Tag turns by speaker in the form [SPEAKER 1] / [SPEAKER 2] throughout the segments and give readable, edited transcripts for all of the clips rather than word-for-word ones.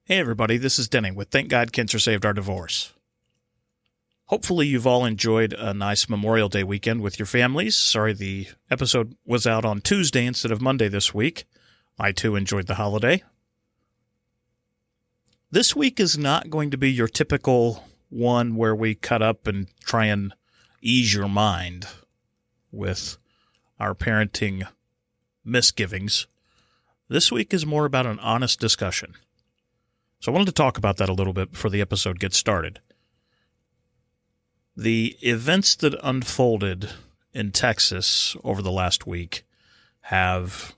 [SPEAKER 1] Hey everybody, this is Denny with Thank God Cancer Saved Our Divorce. Hopefully you've all enjoyed a nice Memorial Day weekend with your families. Sorry the episode was out on Tuesday instead of Monday this week. I too enjoyed the holiday. This week is not going to be your typical one where we cut up and try and ease your mind with our parenting misgivings. This week is more about an honest discussion. So I wanted to talk about that a little bit before the episode gets started. The events that unfolded in Texas over the last week have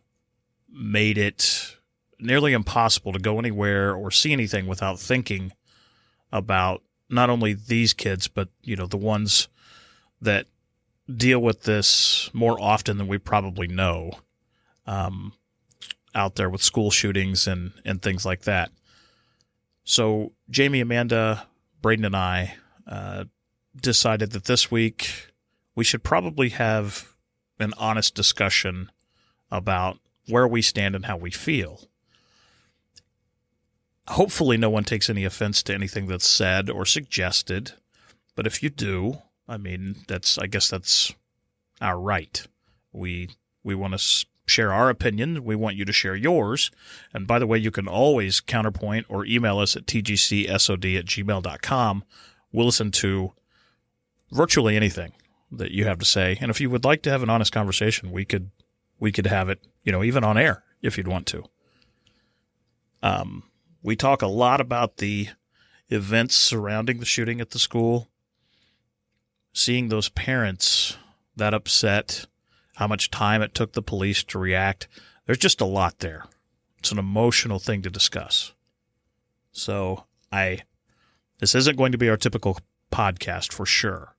[SPEAKER 1] made it nearly impossible to go anywhere or see anything without thinking about not only these kids, but the ones that deal with this more often than we probably know out there with school shootings and things like that. So Jamie, Amanda, Braden, and I decided that this week we should probably have an honest discussion about where we stand and how we feel. Hopefully no one takes any offense to anything that's said or suggested, but if you do, I guess that's our right. We want to share our opinion. We want you to share yours. And by the way, you can always counterpoint or email us at tgcsod@gmail.com. We'll listen to virtually anything that you have to say. And if you would like to have an honest conversation, we could have it, even on air if you'd want to. We talk a lot about the events surrounding the shooting at the school, seeing those parents that upset, how much time it took the police to react. There's just a lot there. It's an emotional thing to discuss. So this isn't going to be our typical podcast for sure.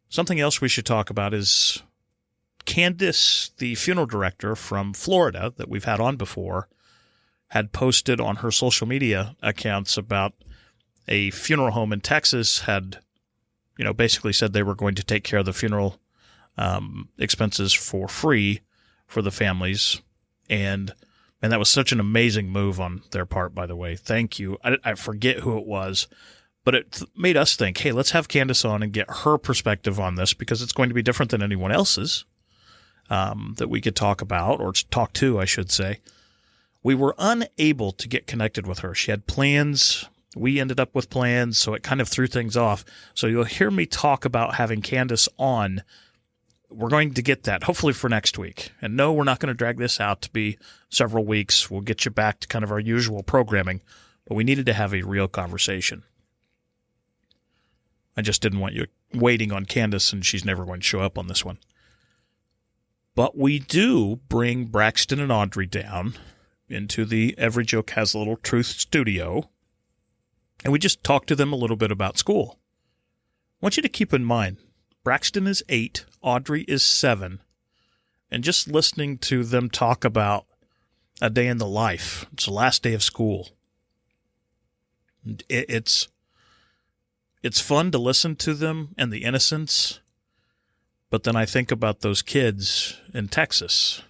[SPEAKER 1] Something else we should talk about is Candace, the funeral director from Florida that we've had on before, had posted on her social media accounts about a funeral home in Texas had, basically said they were going to take care of the funeral expenses for free for the families. And that was such an amazing move on their part, by the way. Thank you. I forget who it was, but it made us think, hey, let's have Candace on and get her perspective on this because it's going to be different than anyone else's that we could talk about or talk to, I should say. We were unable to get connected with her. She had plans. We ended up with plans, so it kind of threw things off. So you'll hear me talk about having Candace on. We're going to get that, hopefully for next week. And no, we're not going to drag this out to be several weeks. We'll get you back to kind of our usual programming. But we needed to have a real conversation. I just didn't want you waiting on Candace, and she's never going to show up on this one. But we do bring Braxton and Audrey down into the Every Joke Has a Little Truth studio, and we just talk to them a little bit about school. I want you to keep in mind, Braxton is 8, Audrey is 7, and just listening to them talk about a day in the life, it's the last day of school. It's fun to listen to them and the innocence, but then I think about those kids in Texas.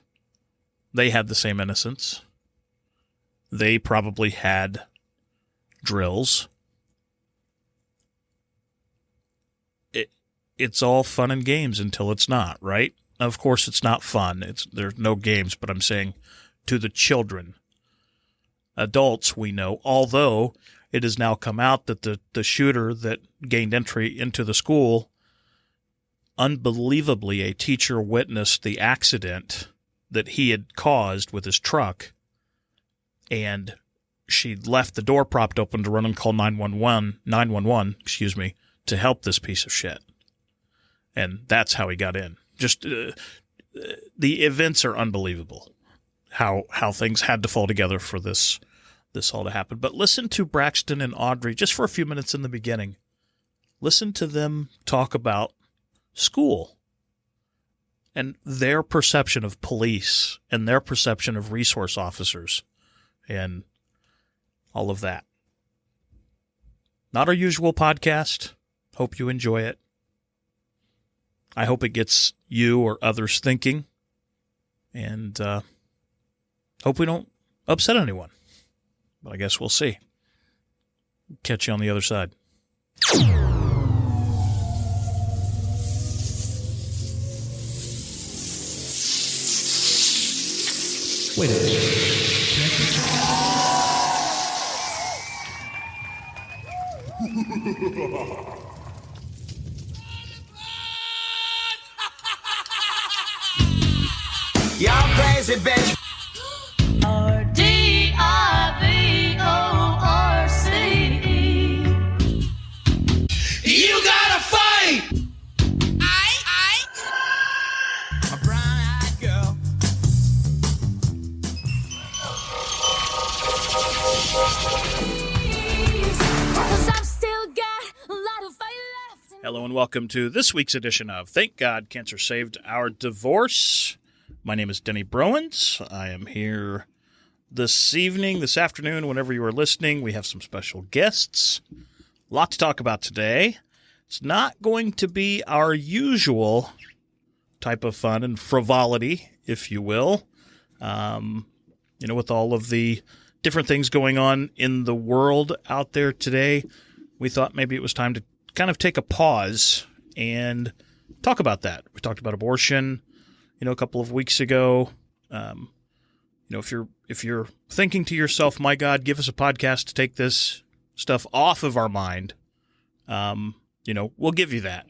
[SPEAKER 1] They had the same innocence. They probably had drills. It's all fun and games until it's not, right? Of course, it's not fun. There's no games, but I'm saying to the children. Adults, we know, although it has now come out that the shooter that gained entry into the school, unbelievably, a teacher witnessed the accident that he had caused with his truck, and she left the door propped open to run and call 911, to help this piece of shit. And that's how he got in. Just the events are unbelievable. How things had to fall together for this all to happen. But listen to Braxton and Audrey just for a few minutes in the beginning. Listen to them talk about school and their perception of police and their perception of resource officers and all of that. Not our usual podcast. Hope you enjoy it. I hope it gets you or others thinking, and hope we don't upset anyone. But I guess we'll see. Catch you on the other side.
[SPEAKER 2] Wait a minute.
[SPEAKER 3] Y'all crazy bitch. R-D-I-V-O-R-C-E. You gotta fight. A brown-eyed girl.
[SPEAKER 1] Hello and welcome to this week's edition of Thank God Cancer Saved Our Divorce. My name is Denny Browens. I am here this afternoon, whenever you are listening. We have some special guests. A lot to talk about today. It's not going to be our usual type of fun and frivolity, if you will. With all of the different things going on in the world out there today, we thought maybe it was time to kind of take a pause and talk about that. We talked about abortion, a couple of weeks ago. If you're thinking to yourself, my God, give us a podcast to take this stuff off of our mind, we'll give you that.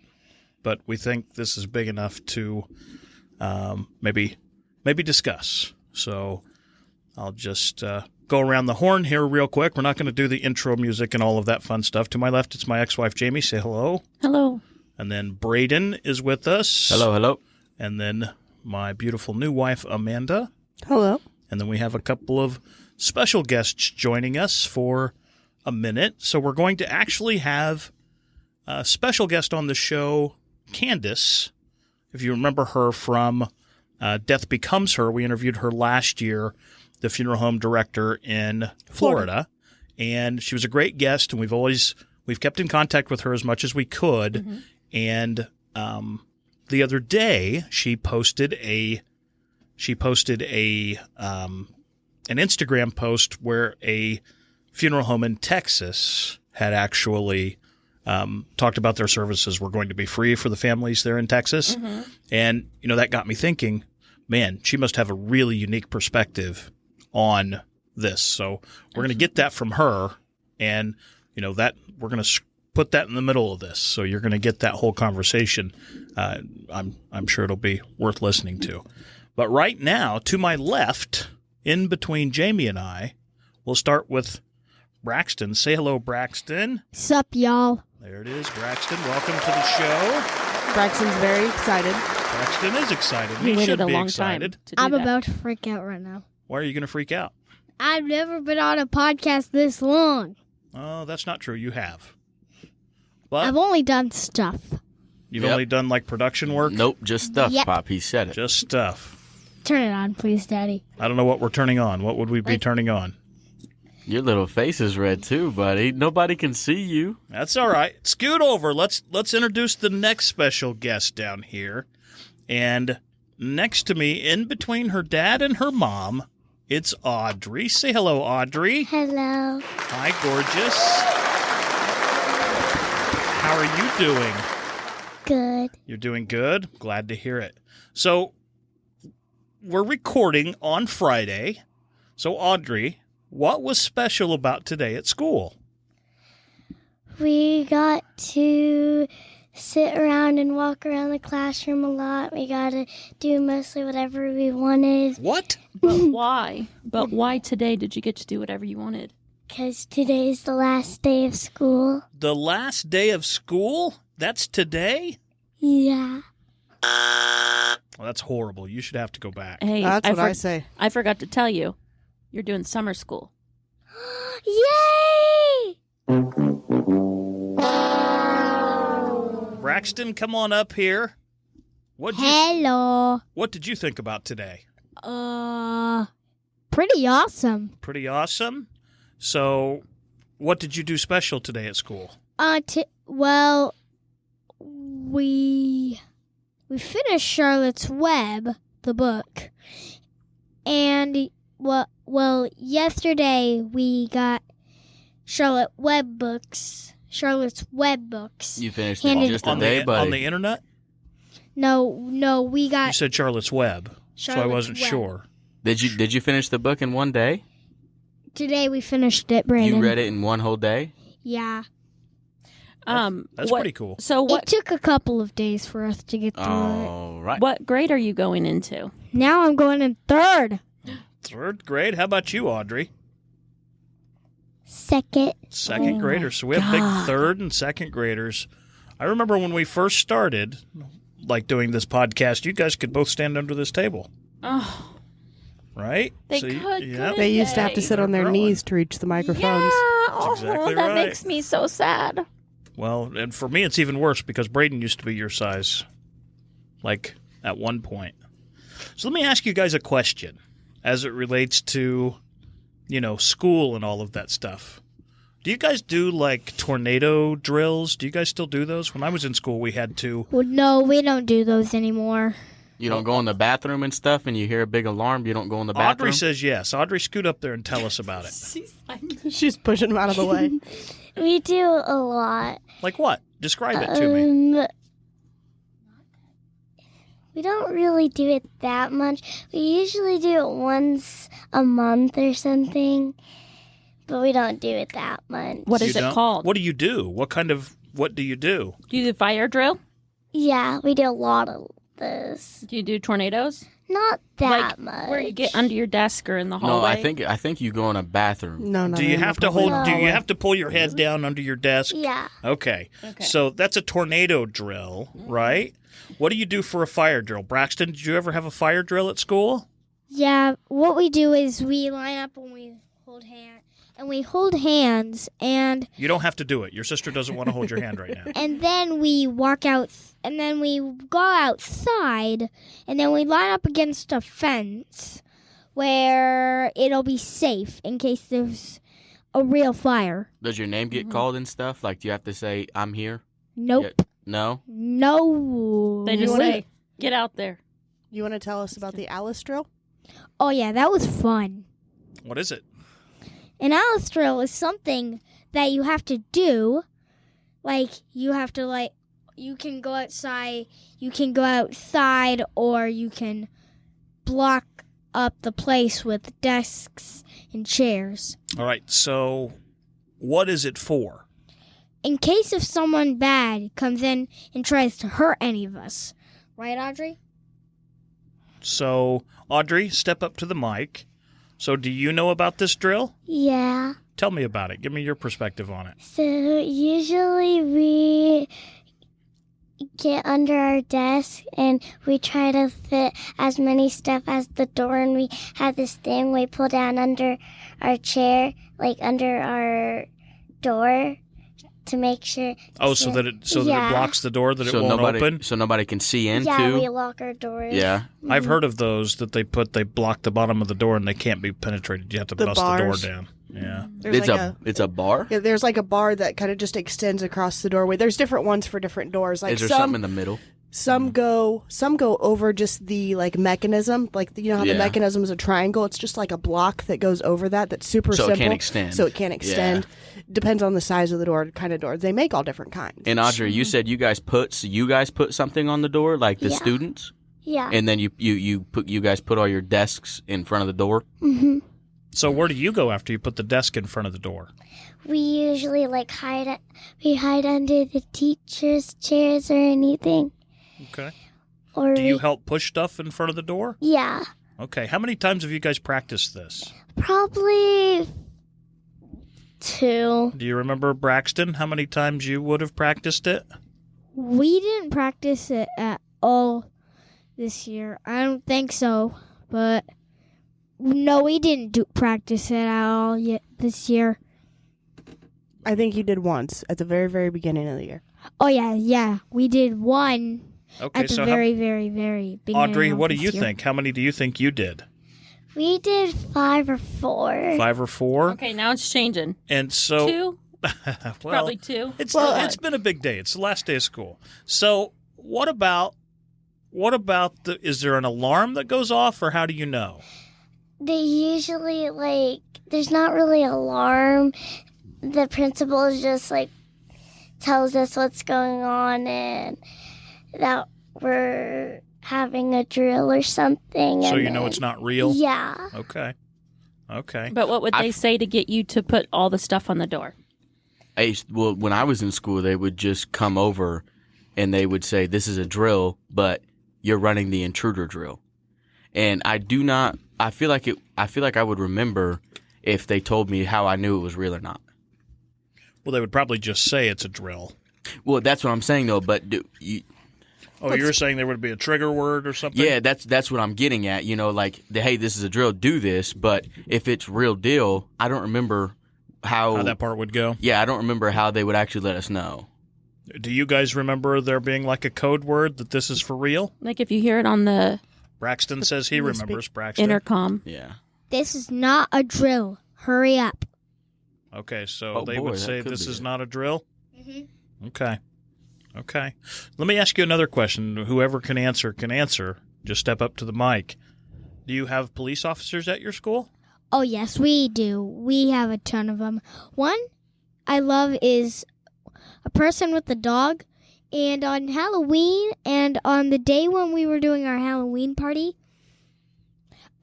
[SPEAKER 1] But we think this is big enough to maybe discuss. So I'll just go around the horn here real quick. We're not going to do the intro music and all of that fun stuff. To my left, it's my ex-wife, Jamie. Say hello.
[SPEAKER 4] Hello.
[SPEAKER 1] And then Braden is with us.
[SPEAKER 5] Hello, hello.
[SPEAKER 1] And then my beautiful new wife, Amanda.
[SPEAKER 4] Hello.
[SPEAKER 1] And then we have a couple of special guests joining us for a minute. So we're going to actually have a special guest on the show, Candace. If you remember her from Death Becomes Her, we interviewed her last year, the funeral home director in Florida. And she was a great guest, and we've kept in contact with her as much as we could. Mm-hmm. And the other day she posted an Instagram post where a funeral home in Texas had actually talked about their services were going to be free for the families there in Texas. Mm-hmm. And, that got me thinking, man, she must have a really unique perspective on this. So we're going to get that from her, and, that we're going to put that in the middle of this. So you're going to get that whole conversation. I'm sure it'll be worth listening to. But right now, to my left, in between Jamie and I, we'll start with Braxton. Say hello, Braxton.
[SPEAKER 6] Sup, y'all?
[SPEAKER 1] There it is, Braxton. Welcome to the show.
[SPEAKER 4] Braxton's very excited.
[SPEAKER 1] Braxton is excited.
[SPEAKER 4] He waited
[SPEAKER 1] should
[SPEAKER 4] a
[SPEAKER 1] be
[SPEAKER 4] long
[SPEAKER 1] excited.
[SPEAKER 4] time to do
[SPEAKER 6] I'm
[SPEAKER 4] that.
[SPEAKER 6] about to freak out right now.
[SPEAKER 1] Why are you going to freak out?
[SPEAKER 6] I've never been on a podcast this long.
[SPEAKER 1] Oh, that's not true. You have. But
[SPEAKER 6] I've only done stuff.
[SPEAKER 1] you've only done like production work?
[SPEAKER 5] Nope, just stuff,
[SPEAKER 6] Yep.
[SPEAKER 5] Pop. He said it.
[SPEAKER 1] Just stuff.
[SPEAKER 6] Turn it on, please, Daddy.
[SPEAKER 1] I don't know what we're turning on. What would we be turning on?
[SPEAKER 5] Your little face is red too, buddy. Nobody can see you.
[SPEAKER 1] That's all right. Scoot over. Let's introduce the next special guest down here. And next to me, in between her dad and her mom, it's Audrey. Say hello, Audrey.
[SPEAKER 6] Hello.
[SPEAKER 1] Hi, gorgeous. How are you doing?
[SPEAKER 6] Good.
[SPEAKER 1] You're doing good? Glad to hear it. So, we're recording on Friday. So, Audrey, what was special about today at school?
[SPEAKER 6] We got to sit around and walk around the classroom a lot. We got to do mostly whatever we wanted.
[SPEAKER 1] What?
[SPEAKER 4] But why? But why today did you get to do whatever you wanted?
[SPEAKER 6] Because today's the last day of school.
[SPEAKER 1] The last day of school? That's today?
[SPEAKER 6] Yeah.
[SPEAKER 1] Well, that's horrible. You should have to go back.
[SPEAKER 4] Hey,
[SPEAKER 2] That's what I say.
[SPEAKER 4] I forgot to tell you. You're doing summer school.
[SPEAKER 6] Yay!
[SPEAKER 1] Braxton, come on up here.
[SPEAKER 6] Hello.
[SPEAKER 1] What did you think about today?
[SPEAKER 6] Pretty awesome.
[SPEAKER 1] Pretty awesome. So, what did you do special today at school?
[SPEAKER 6] Well, we finished Charlotte's Web, the book, and Well, yesterday we got Charlotte's Web books.
[SPEAKER 5] You finished
[SPEAKER 6] Handed-
[SPEAKER 5] it just a
[SPEAKER 1] On
[SPEAKER 5] day,
[SPEAKER 1] the
[SPEAKER 5] buddy.
[SPEAKER 1] on the internet?
[SPEAKER 6] No, we
[SPEAKER 1] You
[SPEAKER 6] got
[SPEAKER 1] said Charlotte's Web, so I
[SPEAKER 6] Charlotte's
[SPEAKER 1] wasn't
[SPEAKER 6] Web.
[SPEAKER 1] sure.
[SPEAKER 5] Did you finish the book in one day?
[SPEAKER 6] Today we finished it, Brandon.
[SPEAKER 5] You read it in one whole day?
[SPEAKER 6] Yeah.
[SPEAKER 1] That's
[SPEAKER 4] what-
[SPEAKER 1] pretty cool.
[SPEAKER 4] So
[SPEAKER 6] It
[SPEAKER 4] what?
[SPEAKER 6] took a couple of days for us to get through it.
[SPEAKER 5] All right.
[SPEAKER 4] What grade are you going into?
[SPEAKER 6] Now I'm going in third.
[SPEAKER 1] Third grade? How about you, Audrey?
[SPEAKER 6] Second.
[SPEAKER 1] Second graders. So we have big third and second graders. I remember when we first started, like doing this podcast, you guys could both stand under this table,
[SPEAKER 4] Oh,
[SPEAKER 1] right?
[SPEAKER 4] they
[SPEAKER 1] So
[SPEAKER 4] could.
[SPEAKER 1] you-
[SPEAKER 4] couldn't
[SPEAKER 2] They used to have to
[SPEAKER 4] they?
[SPEAKER 2] sit on their
[SPEAKER 1] They're
[SPEAKER 2] knees to reach the microphones.
[SPEAKER 4] Yeah.
[SPEAKER 1] exactly
[SPEAKER 4] that
[SPEAKER 1] right.
[SPEAKER 4] makes me so sad.
[SPEAKER 1] Well, and for me, it's even worse because Braden used to be your size, like at one point. So let me ask you guys a question as it relates to, school and all of that stuff. Do you guys do like tornado drills? Do you guys still do those? When I was in school, we had to.
[SPEAKER 6] Well, no, we don't do those anymore.
[SPEAKER 5] You don't go in the bathroom and stuff, and you hear a big alarm. You don't go in the bathroom.
[SPEAKER 1] Audrey says yes. Audrey, scoot up there and tell us about it.
[SPEAKER 4] She's like,
[SPEAKER 2] She's pushing them out of the way.
[SPEAKER 6] We do a lot.
[SPEAKER 1] Like what? Describe it to me.
[SPEAKER 6] We don't really do it that much. We usually do it once a month or something, but we don't do it that much.
[SPEAKER 4] what
[SPEAKER 1] You
[SPEAKER 4] is it
[SPEAKER 1] don't?
[SPEAKER 4] called?
[SPEAKER 1] What do you do? What do you do?
[SPEAKER 4] Do you do fire drill?
[SPEAKER 6] Yeah, we do a lot of this.
[SPEAKER 4] Do you do tornadoes?
[SPEAKER 6] Not that
[SPEAKER 4] like
[SPEAKER 6] much.
[SPEAKER 4] where you get under your desk or in the
[SPEAKER 5] No,
[SPEAKER 4] hallway?
[SPEAKER 5] I think you go in a bathroom.
[SPEAKER 2] No.
[SPEAKER 1] Do you have to
[SPEAKER 2] probably
[SPEAKER 1] hold?
[SPEAKER 2] not.
[SPEAKER 1] Do you have to pull your head down under your desk?
[SPEAKER 6] Yeah.
[SPEAKER 1] Okay.
[SPEAKER 4] Okay.
[SPEAKER 1] So that's a tornado drill, right? What do you do for a fire drill? Braxton, did you ever have a fire drill at school?
[SPEAKER 6] Yeah, what we do is we line up and we hold hands and
[SPEAKER 1] You don't have to do it. Your sister doesn't want to hold your hand right now.
[SPEAKER 6] and then we walk out and then we go outside and then we line up against a fence where it'll be safe in case there's a real fire.
[SPEAKER 5] Does your name get called and stuff? Like, do you have to say, I'm here?
[SPEAKER 6] Nope.
[SPEAKER 5] Yeah. No?
[SPEAKER 6] No.
[SPEAKER 4] They just
[SPEAKER 2] wanna-
[SPEAKER 4] say, get out there.
[SPEAKER 2] You want to tell us about the Alice drill?
[SPEAKER 6] Oh yeah, that was fun.
[SPEAKER 1] What is it?
[SPEAKER 6] An Alice drill is something that you have to do. Like you have to you can go outside, or you can block up the place with desks and chairs.
[SPEAKER 1] All right. So what is it for?
[SPEAKER 6] In case if someone bad comes in and tries to hurt any of us. Right, Audrey?
[SPEAKER 1] So, Audrey, step up to the mic. So do you know about this drill?
[SPEAKER 6] Yeah.
[SPEAKER 1] Tell me about it. Give me your perspective on it.
[SPEAKER 6] So usually we get under our desk and we try to fit as many stuff as the door, and we have this thing we pull down under our chair, like under our door, to make sure.
[SPEAKER 1] Oh, so that it
[SPEAKER 6] Yeah.
[SPEAKER 1] blocks the door that it
[SPEAKER 5] So
[SPEAKER 1] won't
[SPEAKER 5] nobody,
[SPEAKER 1] open?
[SPEAKER 5] so nobody can see into?
[SPEAKER 6] Yeah, we lock our doors.
[SPEAKER 5] Yeah.
[SPEAKER 1] I've heard of those that they block the bottom of the door and they can't be penetrated. You have to
[SPEAKER 2] The
[SPEAKER 1] bust
[SPEAKER 2] bars.
[SPEAKER 1] the door down. Yeah.
[SPEAKER 2] There's
[SPEAKER 5] It's a bar?
[SPEAKER 2] yeah, there's like a bar that kind of just extends across the doorway. There's different ones for different doors. Like
[SPEAKER 5] Is there
[SPEAKER 2] some
[SPEAKER 5] something in the middle?
[SPEAKER 2] some go over just the mechanism. Like you know how
[SPEAKER 5] Yeah.
[SPEAKER 2] the mechanism is a triangle. It's just like a block that goes over that. That's super
[SPEAKER 5] So it
[SPEAKER 2] simple.
[SPEAKER 5] can't extend.
[SPEAKER 2] So it can't extend. Depends on the size of the door, kind of door. They make all different kinds.
[SPEAKER 5] And Audrey, you said you guys put something on the door, like the
[SPEAKER 6] Yeah.
[SPEAKER 5] students,
[SPEAKER 6] Yeah.
[SPEAKER 5] and then you guys put all your desks in front of the door.
[SPEAKER 6] Mm-hmm.
[SPEAKER 1] So where do you go after you put the desk in front of the door?
[SPEAKER 6] We usually hide under the teachers' chairs or anything.
[SPEAKER 1] Okay.
[SPEAKER 6] Or
[SPEAKER 1] Do you help push stuff in front of the door?
[SPEAKER 6] Yeah.
[SPEAKER 1] Okay. How many times have you guys practiced this?
[SPEAKER 6] Probably 2.
[SPEAKER 1] Do you remember, Braxton, how many times you would have practiced it?
[SPEAKER 6] We didn't practice it at all this year. I don't think so, but no, we didn't practice it at all yet this year.
[SPEAKER 2] I think you did once at the very, very beginning of the year.
[SPEAKER 6] Oh yeah, we did one
[SPEAKER 1] Okay,
[SPEAKER 6] at the
[SPEAKER 1] so
[SPEAKER 6] very, very, very beginning.
[SPEAKER 1] Audrey,
[SPEAKER 6] of
[SPEAKER 1] what do
[SPEAKER 6] this
[SPEAKER 1] you
[SPEAKER 6] year.
[SPEAKER 1] think? How many do you think you did?
[SPEAKER 6] We did 5 or 4.
[SPEAKER 1] 5 or 4?
[SPEAKER 4] Okay, now it's changing.
[SPEAKER 1] And so
[SPEAKER 4] 2?
[SPEAKER 1] well,
[SPEAKER 4] Probably 2.
[SPEAKER 1] it's been a big day. It's the last day of school. So what about is there an alarm that goes off, or how do you know?
[SPEAKER 6] they usually, like, there's not really alarm. The principal just, like, tells us what's going on and that we're having a drill or something.
[SPEAKER 1] So
[SPEAKER 6] and
[SPEAKER 1] you know
[SPEAKER 6] then-
[SPEAKER 1] it's not real?
[SPEAKER 6] Yeah.
[SPEAKER 1] Okay.
[SPEAKER 4] But what would they say to get you to put all the stuff on the door?
[SPEAKER 5] Well, when I was in school, they would just come over and they would say, "This is a drill, but you're running the intruder drill." And I feel like I would remember if they told me how I knew it was real or not.
[SPEAKER 1] Well, they would probably just say it's a drill.
[SPEAKER 5] Well, that's what I'm saying though. But
[SPEAKER 1] You're saying there would be a trigger word or something?
[SPEAKER 5] yeah, that's what I'm getting at. You know, like, hey, this is a drill. Do this. But if it's real deal, I don't remember
[SPEAKER 1] How that part would go?
[SPEAKER 5] Yeah, I don't remember how they would actually let us know.
[SPEAKER 1] Do you guys remember there being like a code word that this is for real?
[SPEAKER 4] Like if you hear it on the
[SPEAKER 1] Braxton says he remembers. Braxton.
[SPEAKER 4] intercom.
[SPEAKER 5] Yeah.
[SPEAKER 6] This is not a drill. Hurry up.
[SPEAKER 1] Okay, so
[SPEAKER 5] Oh,
[SPEAKER 1] they
[SPEAKER 5] boy,
[SPEAKER 1] would
[SPEAKER 5] that
[SPEAKER 1] say
[SPEAKER 5] could
[SPEAKER 1] this
[SPEAKER 5] be
[SPEAKER 1] is
[SPEAKER 5] it.
[SPEAKER 1] not a drill? Mm-hmm. Okay. Let me ask you another question. Whoever can answer. Just step up to the mic. Do you have police officers at your school?
[SPEAKER 7] Oh, yes, we do. We have a ton of them. One I love is a person with a dog. And on Halloween and on the day when we were doing our Halloween party,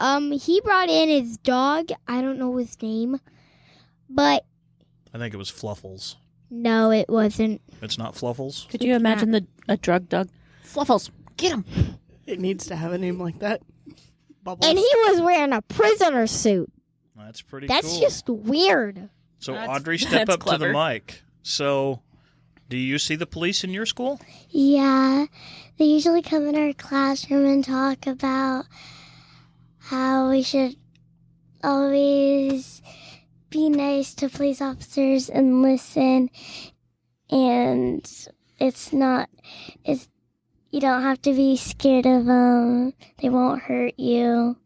[SPEAKER 7] he brought in his dog. I don't know his name, but
[SPEAKER 1] I think it was Fluffles.
[SPEAKER 7] no, it wasn't.
[SPEAKER 1] It's not Fluffles?
[SPEAKER 4] Could you imagine a drug dog? Fluffles, get him.
[SPEAKER 2] It needs to have a name like that. Bubbles.
[SPEAKER 7] And he was wearing a prisoner suit.
[SPEAKER 1] That's pretty
[SPEAKER 7] That's
[SPEAKER 1] cool.
[SPEAKER 7] just weird.
[SPEAKER 1] So,
[SPEAKER 4] That's-
[SPEAKER 1] Audrey, step
[SPEAKER 4] that's
[SPEAKER 1] up to the
[SPEAKER 4] clever.
[SPEAKER 1] mic. So, do you see the police in your school?
[SPEAKER 6] Yeah. They usually come in our classroom and talk about how we should always be nice to police officers and listen. And you don't have to be scared of them. They won't hurt you.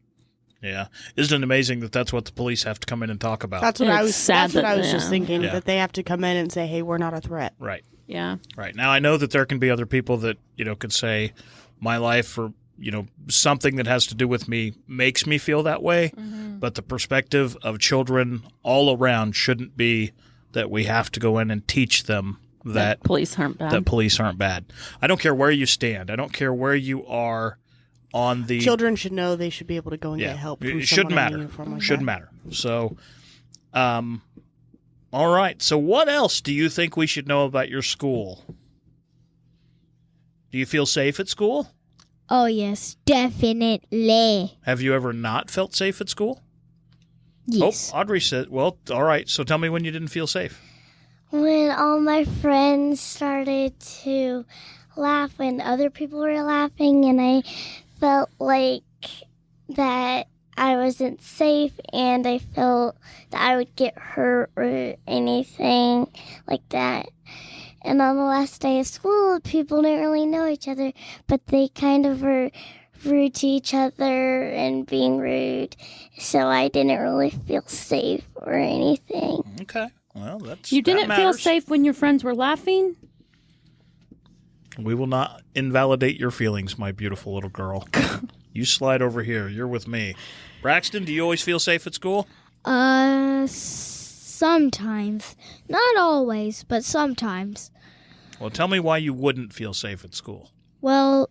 [SPEAKER 1] Yeah. Isn't it amazing that that's what the police have to come in and talk about?
[SPEAKER 2] That's what
[SPEAKER 4] It's
[SPEAKER 2] I was.
[SPEAKER 4] sad
[SPEAKER 2] That's what
[SPEAKER 4] that-
[SPEAKER 2] I was just
[SPEAKER 4] yeah.
[SPEAKER 2] thinking.
[SPEAKER 1] Yeah.
[SPEAKER 2] That they have to come in and say, "Hey, we're not a threat."
[SPEAKER 1] Right.
[SPEAKER 4] Yeah.
[SPEAKER 1] Right. Now, I know that there can be other people that, could say my life or, something that has to do with me makes me feel that way.
[SPEAKER 4] Mm-hmm.
[SPEAKER 1] But the perspective of children all around shouldn't be that we have to go in and teach them that
[SPEAKER 4] police aren't bad.
[SPEAKER 1] police aren't bad. I don't care where you stand. I don't care where you are on the
[SPEAKER 2] Children should know they should be able to go and
[SPEAKER 1] Yeah.
[SPEAKER 2] get help.
[SPEAKER 1] It
[SPEAKER 2] From
[SPEAKER 1] shouldn't
[SPEAKER 2] someone in
[SPEAKER 1] matter.
[SPEAKER 2] a uniform like
[SPEAKER 1] Shouldn't
[SPEAKER 2] that.
[SPEAKER 1] matter. So, all right. So, what else do you think we should know about your school? Do you feel safe at school?
[SPEAKER 7] Oh, yes, definitely.
[SPEAKER 1] Have you ever not felt safe at school?
[SPEAKER 7] Yes.
[SPEAKER 1] Oh, Audrey said, well, all right. So tell me when you didn't feel safe.
[SPEAKER 6] When all my friends started to laugh when other people were laughing, and I felt like that I wasn't safe, and I felt that I would get hurt or anything like that. And on the last day of school, people didn't really know each other, but they kind of were rude to each other and being rude. So I didn't really feel safe or anything.
[SPEAKER 1] Okay. Well,
[SPEAKER 4] You
[SPEAKER 1] that
[SPEAKER 4] didn't feel
[SPEAKER 1] matters.
[SPEAKER 4] safe when your friends were laughing?
[SPEAKER 1] We will not invalidate your feelings, my beautiful little girl. You slide over here. You're with me. Braxton, do you always feel safe at school?
[SPEAKER 7] Sometimes. Not always, but sometimes.
[SPEAKER 1] Well, tell me why you wouldn't feel safe at school.
[SPEAKER 7] Well,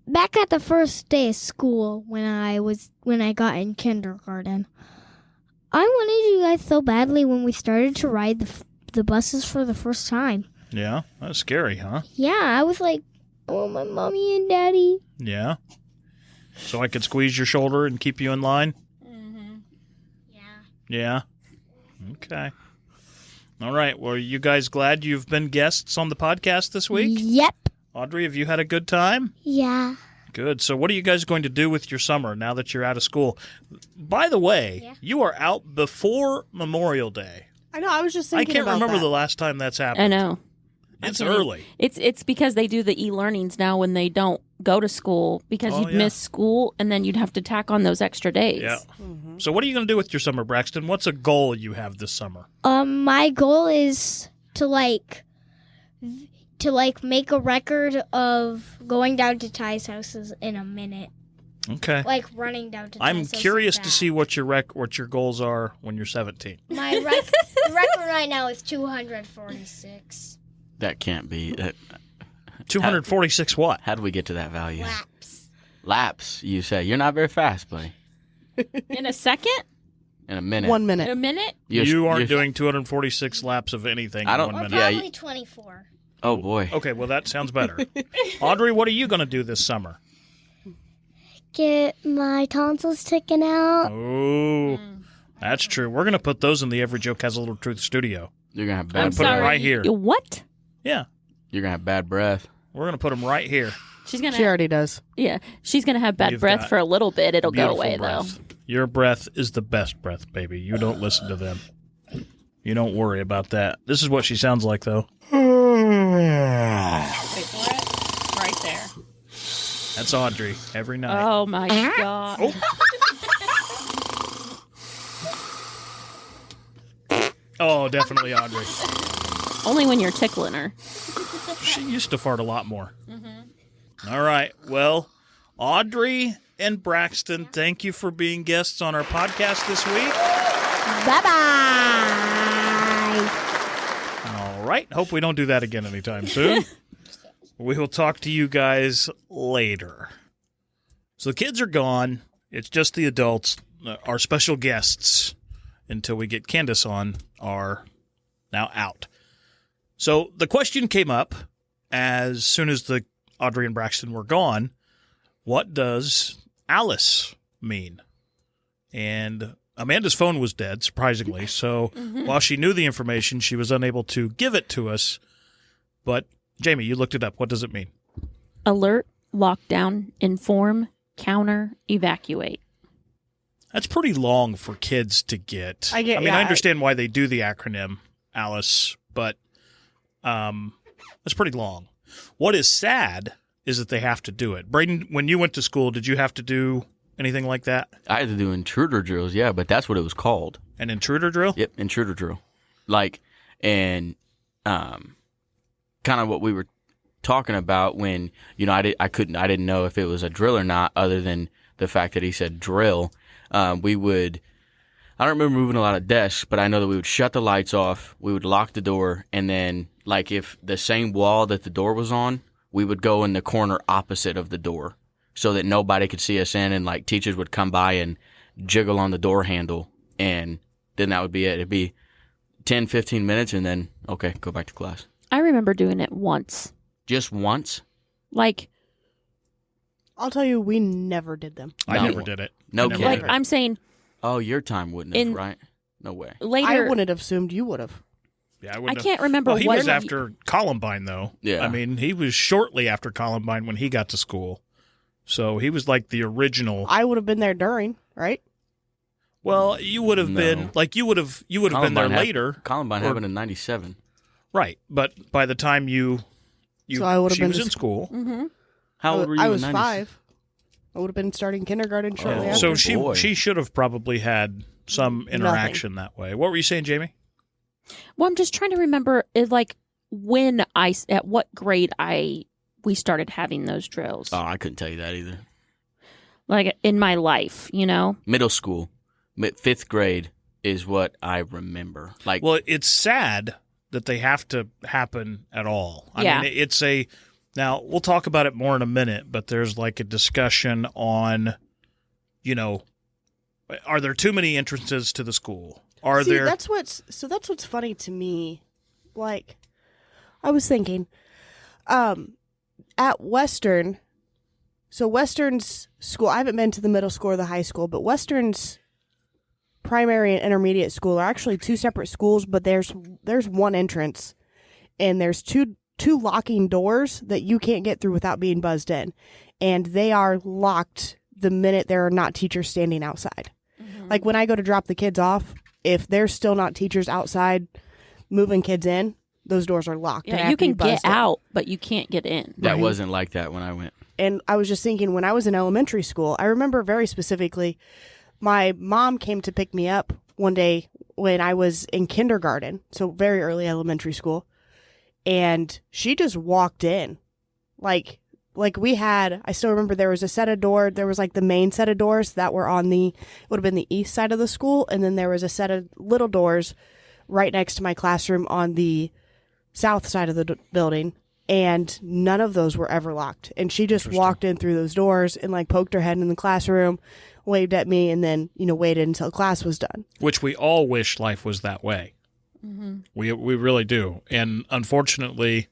[SPEAKER 7] back at the first day of school when I got in kindergarten, I wanted you guys so badly when we started to ride the buses for the first time.
[SPEAKER 1] Yeah, that's scary, huh?
[SPEAKER 7] Yeah, I was like, oh, my mommy and daddy.
[SPEAKER 1] Yeah. So I could squeeze your shoulder and keep you in line? Yeah. Okay. All right. Well, are you guys glad you've been guests on the podcast this week?
[SPEAKER 7] Yep.
[SPEAKER 1] Audrey, have you had a good time?
[SPEAKER 6] Yeah.
[SPEAKER 1] Good. So what are you guys going to do with your summer now that you're out of school? By the way, you are out before Memorial Day.
[SPEAKER 2] I know. I was just
[SPEAKER 1] I
[SPEAKER 2] thinking.
[SPEAKER 1] can't
[SPEAKER 2] about
[SPEAKER 1] remember
[SPEAKER 2] that.
[SPEAKER 1] the last time that's happened.
[SPEAKER 4] I know.
[SPEAKER 1] It's
[SPEAKER 4] I can't-
[SPEAKER 1] early.
[SPEAKER 4] It's because they do the e-learnings now when they don't go to school because
[SPEAKER 1] Oh,
[SPEAKER 4] you'd
[SPEAKER 1] yeah.
[SPEAKER 4] miss school and then you'd have to tack on those extra days.
[SPEAKER 1] Yeah. So what are you going to do with your summer, Braxton? What's a goal you have this summer?
[SPEAKER 7] My goal is to make a record of going down to Ty's houses in a minute.
[SPEAKER 1] Okay.
[SPEAKER 7] like running down to.
[SPEAKER 1] I'm
[SPEAKER 7] Tesso's
[SPEAKER 1] curious
[SPEAKER 7] and
[SPEAKER 1] to
[SPEAKER 7] back.
[SPEAKER 1] see what your goals are when you're 17.
[SPEAKER 7] My the record right now is 246
[SPEAKER 5] That can't be.
[SPEAKER 1] 246 what?
[SPEAKER 5] How do we get to that value?
[SPEAKER 7] laps.
[SPEAKER 5] Laps, you say. You're not very fast, buddy.
[SPEAKER 4] In a second?
[SPEAKER 5] In a minute.
[SPEAKER 2] 1
[SPEAKER 4] A
[SPEAKER 2] minute.
[SPEAKER 4] minute?
[SPEAKER 1] You aren't doing 246 laps of anything
[SPEAKER 5] I don't-
[SPEAKER 1] in 1
[SPEAKER 7] Or
[SPEAKER 1] minute.
[SPEAKER 5] Yeah,
[SPEAKER 7] probably 24.
[SPEAKER 5] Oh, boy.
[SPEAKER 1] Okay, well, that sounds better. Audrey, what are you going to do this summer?
[SPEAKER 6] Get my tonsils taken out.
[SPEAKER 1] Oh, that's true. We're going to put those in the Every Joke Has a Little Truth studio.
[SPEAKER 5] You're going to have
[SPEAKER 4] I'm
[SPEAKER 5] bad
[SPEAKER 1] put 'em
[SPEAKER 4] sorry.
[SPEAKER 1] right here.
[SPEAKER 4] What?
[SPEAKER 1] Yeah,
[SPEAKER 5] You're going to have bad breath.
[SPEAKER 1] we're going to put them right here.
[SPEAKER 4] She's gonna.
[SPEAKER 2] She already does.
[SPEAKER 4] Yeah, she's gonna have bad
[SPEAKER 1] You've
[SPEAKER 4] breath
[SPEAKER 1] got
[SPEAKER 4] for a little bit. It'll go
[SPEAKER 1] Beautiful
[SPEAKER 4] away
[SPEAKER 1] breath. Your breath is the best breath, baby. You don't listen to them. You don't worry about that. This is what she sounds like, though.
[SPEAKER 4] though. Wait for it. Right there.
[SPEAKER 1] That's Audrey every night.
[SPEAKER 4] Oh my god.
[SPEAKER 1] Oh, definitely Audrey.
[SPEAKER 4] Only when you're tickling her.
[SPEAKER 1] She used to fart a lot more. All right. Well, Audrey and Braxton, thank you for being guests on our podcast this week.
[SPEAKER 6] Bye-bye.
[SPEAKER 1] All right. Hope we don't do that again anytime soon. We will talk to you guys later. So the kids are gone. It's just the adults. Our special guests, until we get Candace on, are now out. So the question came up as soon as the Audrey and Braxton were gone. What does Alice mean? And Amanda's phone was dead, surprisingly. So while she knew the information, she was unable to give it to us. But Jamie, you looked it up. What does it mean?
[SPEAKER 4] Alert, lockdown, inform, counter, evacuate.
[SPEAKER 1] That's pretty long for kids to get. I understand why they do the acronym, Alice, but that's pretty long. What is sad is that they have to do it. Braden, when you went to school, did you have to do anything like that?
[SPEAKER 5] I had to do intruder drills, yeah, but that's what it was called.
[SPEAKER 1] An intruder drill?
[SPEAKER 5] Yep, intruder drill. And kind of what we were talking about when, I didn't know if it was a drill or not, other than the fact that he said drill. I don't remember moving a lot of desks, but I know that we would shut the lights off, we would lock the door, and then, if the same wall that the door was on, we would go in the corner opposite of the door so that nobody could see us in, and, teachers would come by and jiggle on the door handle, and then that would be it. It'd be 10, 15 minutes, and then, okay, go back to class.
[SPEAKER 4] I remember doing it once.
[SPEAKER 5] Just once?
[SPEAKER 2] I'll tell you, we never did them.
[SPEAKER 1] I
[SPEAKER 5] No.
[SPEAKER 1] never did it.
[SPEAKER 5] No
[SPEAKER 1] I never
[SPEAKER 5] kidding.
[SPEAKER 1] did it.
[SPEAKER 4] I'm saying
[SPEAKER 5] Oh, your time wouldn't have,
[SPEAKER 4] In-
[SPEAKER 5] right? No way.
[SPEAKER 2] I
[SPEAKER 4] later.
[SPEAKER 2] wouldn't have assumed you would have.
[SPEAKER 1] Yeah,
[SPEAKER 4] I
[SPEAKER 1] wouldn't have-
[SPEAKER 4] can't remember
[SPEAKER 1] Well, he
[SPEAKER 4] what
[SPEAKER 1] was after Columbine, though.
[SPEAKER 5] Yeah.
[SPEAKER 1] I mean, he was shortly after Columbine when he got to school. So he was like the original.
[SPEAKER 2] I would have been there during, right?
[SPEAKER 1] Well, you would have
[SPEAKER 5] No.
[SPEAKER 1] been you would have been there
[SPEAKER 5] Columbine had-
[SPEAKER 1] later,
[SPEAKER 5] Columbine
[SPEAKER 1] Or-
[SPEAKER 5] happened in 97.
[SPEAKER 1] right? But by the time you
[SPEAKER 2] So I would have
[SPEAKER 1] she
[SPEAKER 2] been
[SPEAKER 1] was
[SPEAKER 2] to
[SPEAKER 1] in school.
[SPEAKER 4] Mm-hmm.
[SPEAKER 5] How old were you
[SPEAKER 2] I
[SPEAKER 5] in
[SPEAKER 2] was
[SPEAKER 5] 96?
[SPEAKER 2] 5. I would have been starting kindergarten shortly
[SPEAKER 5] Oh.
[SPEAKER 2] after.
[SPEAKER 1] So
[SPEAKER 5] boy.
[SPEAKER 1] she should have probably had some interaction that way. What were you saying, Jamie?
[SPEAKER 4] Well, I'm just trying to remember, at what grade we started having those drills.
[SPEAKER 5] Oh, I couldn't tell you that either.
[SPEAKER 4] In my life,
[SPEAKER 5] Middle school, 5th grade is what I remember.
[SPEAKER 1] Well, it's sad that they have to happen at all. I
[SPEAKER 4] Yeah.
[SPEAKER 1] mean, now we'll talk about it more in a minute, but there's a discussion on, are there too many entrances to the school? Are there?
[SPEAKER 2] That's what's funny to me. I was thinking, at Western. So Western's school, I haven't been to the middle school or the high school, but Western's primary and intermediate school are actually two separate schools, but there's one entrance, and there's two locking doors that you can't get through without being buzzed in, and they are locked the minute there are not teachers standing outside.
[SPEAKER 4] Mm-hmm.
[SPEAKER 2] When I go to drop the kids off, if there's still not teachers outside moving kids in, those doors are locked. and I
[SPEAKER 4] you
[SPEAKER 2] have to
[SPEAKER 4] can
[SPEAKER 2] be
[SPEAKER 4] get
[SPEAKER 2] buzzed in.
[SPEAKER 4] out, but you can't get in.
[SPEAKER 5] That
[SPEAKER 2] Right.
[SPEAKER 5] wasn't like that when I went.
[SPEAKER 2] And I was just thinking, when I was in elementary school, I remember very specifically, my mom came to pick me up one day when I was in kindergarten, so very early elementary school, and she just walked in. like I still remember there was a set of doors, there was like the main set of doors that were on would have been the east side of the school. And then there was a set of little doors right next to my classroom on the south side of the building. And none of those were ever locked. And she just walked in through those doors and like poked her head in the classroom, waved at me, and then, waited until class was done.
[SPEAKER 1] Which we all wish life was that way.
[SPEAKER 4] Mm-hmm.
[SPEAKER 1] We really do. And unfortunately,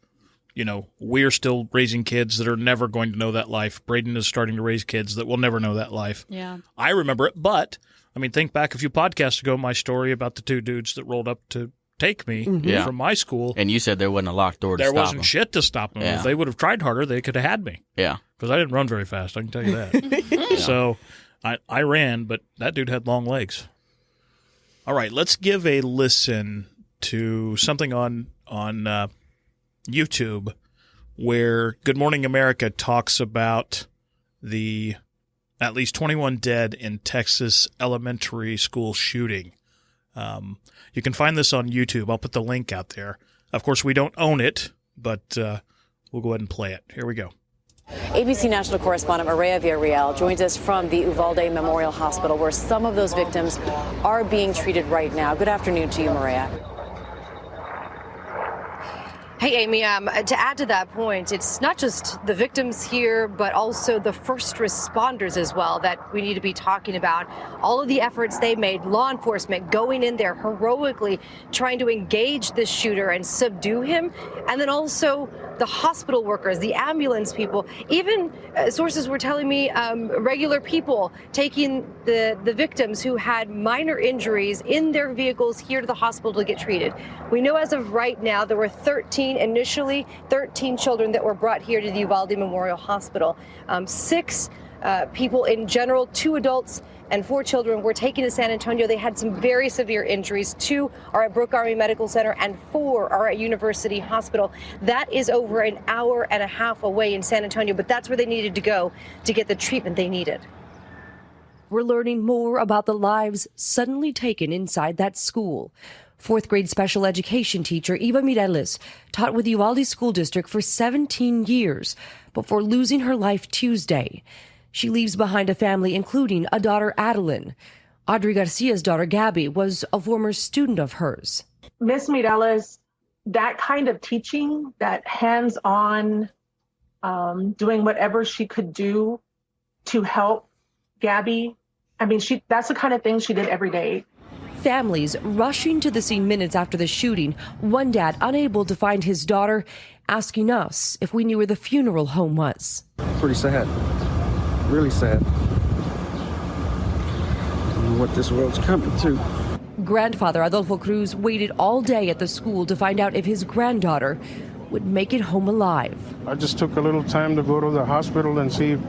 [SPEAKER 1] we're still raising kids that are never going to know that life. Braden is starting to raise kids that will never know that life.
[SPEAKER 4] Yeah.
[SPEAKER 1] I remember it, but, think back a few podcasts ago, my story about the two dudes that rolled up to take me from my school.
[SPEAKER 5] And you said there wasn't a locked door to stop them.
[SPEAKER 1] There wasn't shit to stop them.
[SPEAKER 5] Yeah.
[SPEAKER 1] If they would have tried harder, they could have had me.
[SPEAKER 5] Yeah.
[SPEAKER 1] Because I didn't run very fast, I can tell you that. So I ran, but that dude had long legs. All right, let's give a listen to something on YouTube where Good Morning America talks about the at least 21 dead in Texas elementary school shooting. You can find this on YouTube. I'll put the link out there. Of course, we don't own it, but we'll go ahead and play it. Here we go.
[SPEAKER 8] ABC National correspondent Maria Villarreal joins us from the Uvalde Memorial Hospital, where some of those victims are being treated right now. Good afternoon to you, Maria.
[SPEAKER 9] Hey, Amy, to add to that point, it's not just the victims here, but also the first responders as well that we need to be talking about. All of the efforts they made, law enforcement going in there heroically trying to engage this shooter and subdue him. And then also the hospital workers, the ambulance people, even sources were telling me regular people taking the victims who had minor injuries in their vehicles here to the hospital to get treated. We know as of right now there were 13 children that were brought here to the Uvalde Memorial Hospital. 6 people in general, 2 adults and 4 children were taken to San Antonio. They had some very severe injuries. 2 are at Brooke Army Medical Center and 4 are at University Hospital. That is over an hour and a half away in San Antonio, but that's where they needed to go to get the treatment they needed.
[SPEAKER 10] We're learning more about the lives suddenly taken inside that school. 4th grade special education teacher Eva Mireles taught with the Uvalde School District for 17 years before losing her life Tuesday. She leaves behind a family including a daughter, Adeline. Audrey Garcia's daughter, Gabby, was a former student of hers.
[SPEAKER 11] Miss Mireles, that kind of teaching, that hands-on, doing whatever she could do to help Gabby, that's the kind of thing she did every day.
[SPEAKER 10] Families rushing to the scene minutes after the shooting. One dad unable to find his daughter, asking us if we knew where the funeral home was.
[SPEAKER 12] Pretty sad. Really sad. What this world's coming to.
[SPEAKER 10] Grandfather Adolfo Cruz waited all day at the school to find out if his granddaughter would make it home alive.
[SPEAKER 12] I just took a little time to go to the hospital and see if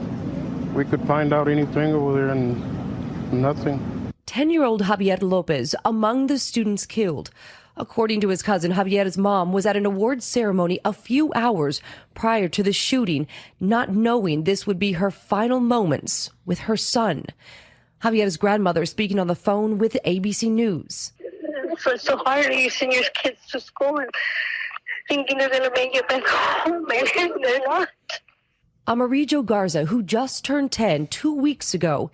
[SPEAKER 12] we could find out anything over there, and nothing.
[SPEAKER 10] 10-year-old Javier Lopez among the students killed. According to his cousin, Javier's mom was at an awards ceremony a few hours prior to the shooting, not knowing this would be her final moments with her son. Javier's grandmother speaking on the phone with ABC News.
[SPEAKER 13] It's so hard you send your kids to school and thinking they're going to make it back home, and they're not.
[SPEAKER 10] Amarillo Garza, who just turned 10 2 weeks ago,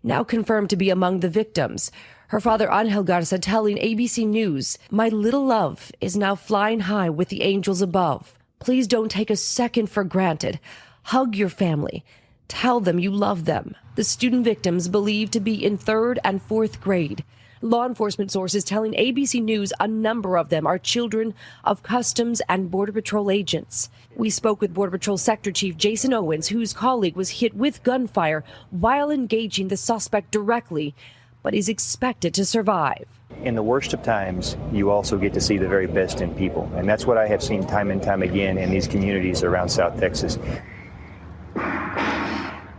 [SPEAKER 10] now confirmed to be among the victims. Her father, Angel Garza, telling ABC News, "My little love is now flying high with the angels above. Please don't take a second for granted. Hug your family. Tell them you love them." The student victims believed to be in 3rd and 4th grade. Law enforcement sources telling ABC News a number of them are children of Customs and Border Patrol agents. We spoke with Border Patrol Sector Chief Jason Owens, whose colleague was hit with gunfire while engaging the suspect directly, but is expected to survive.
[SPEAKER 14] In the worst of times, you also get to see the very best in people. And that's what I have seen time and time again in these communities around South Texas.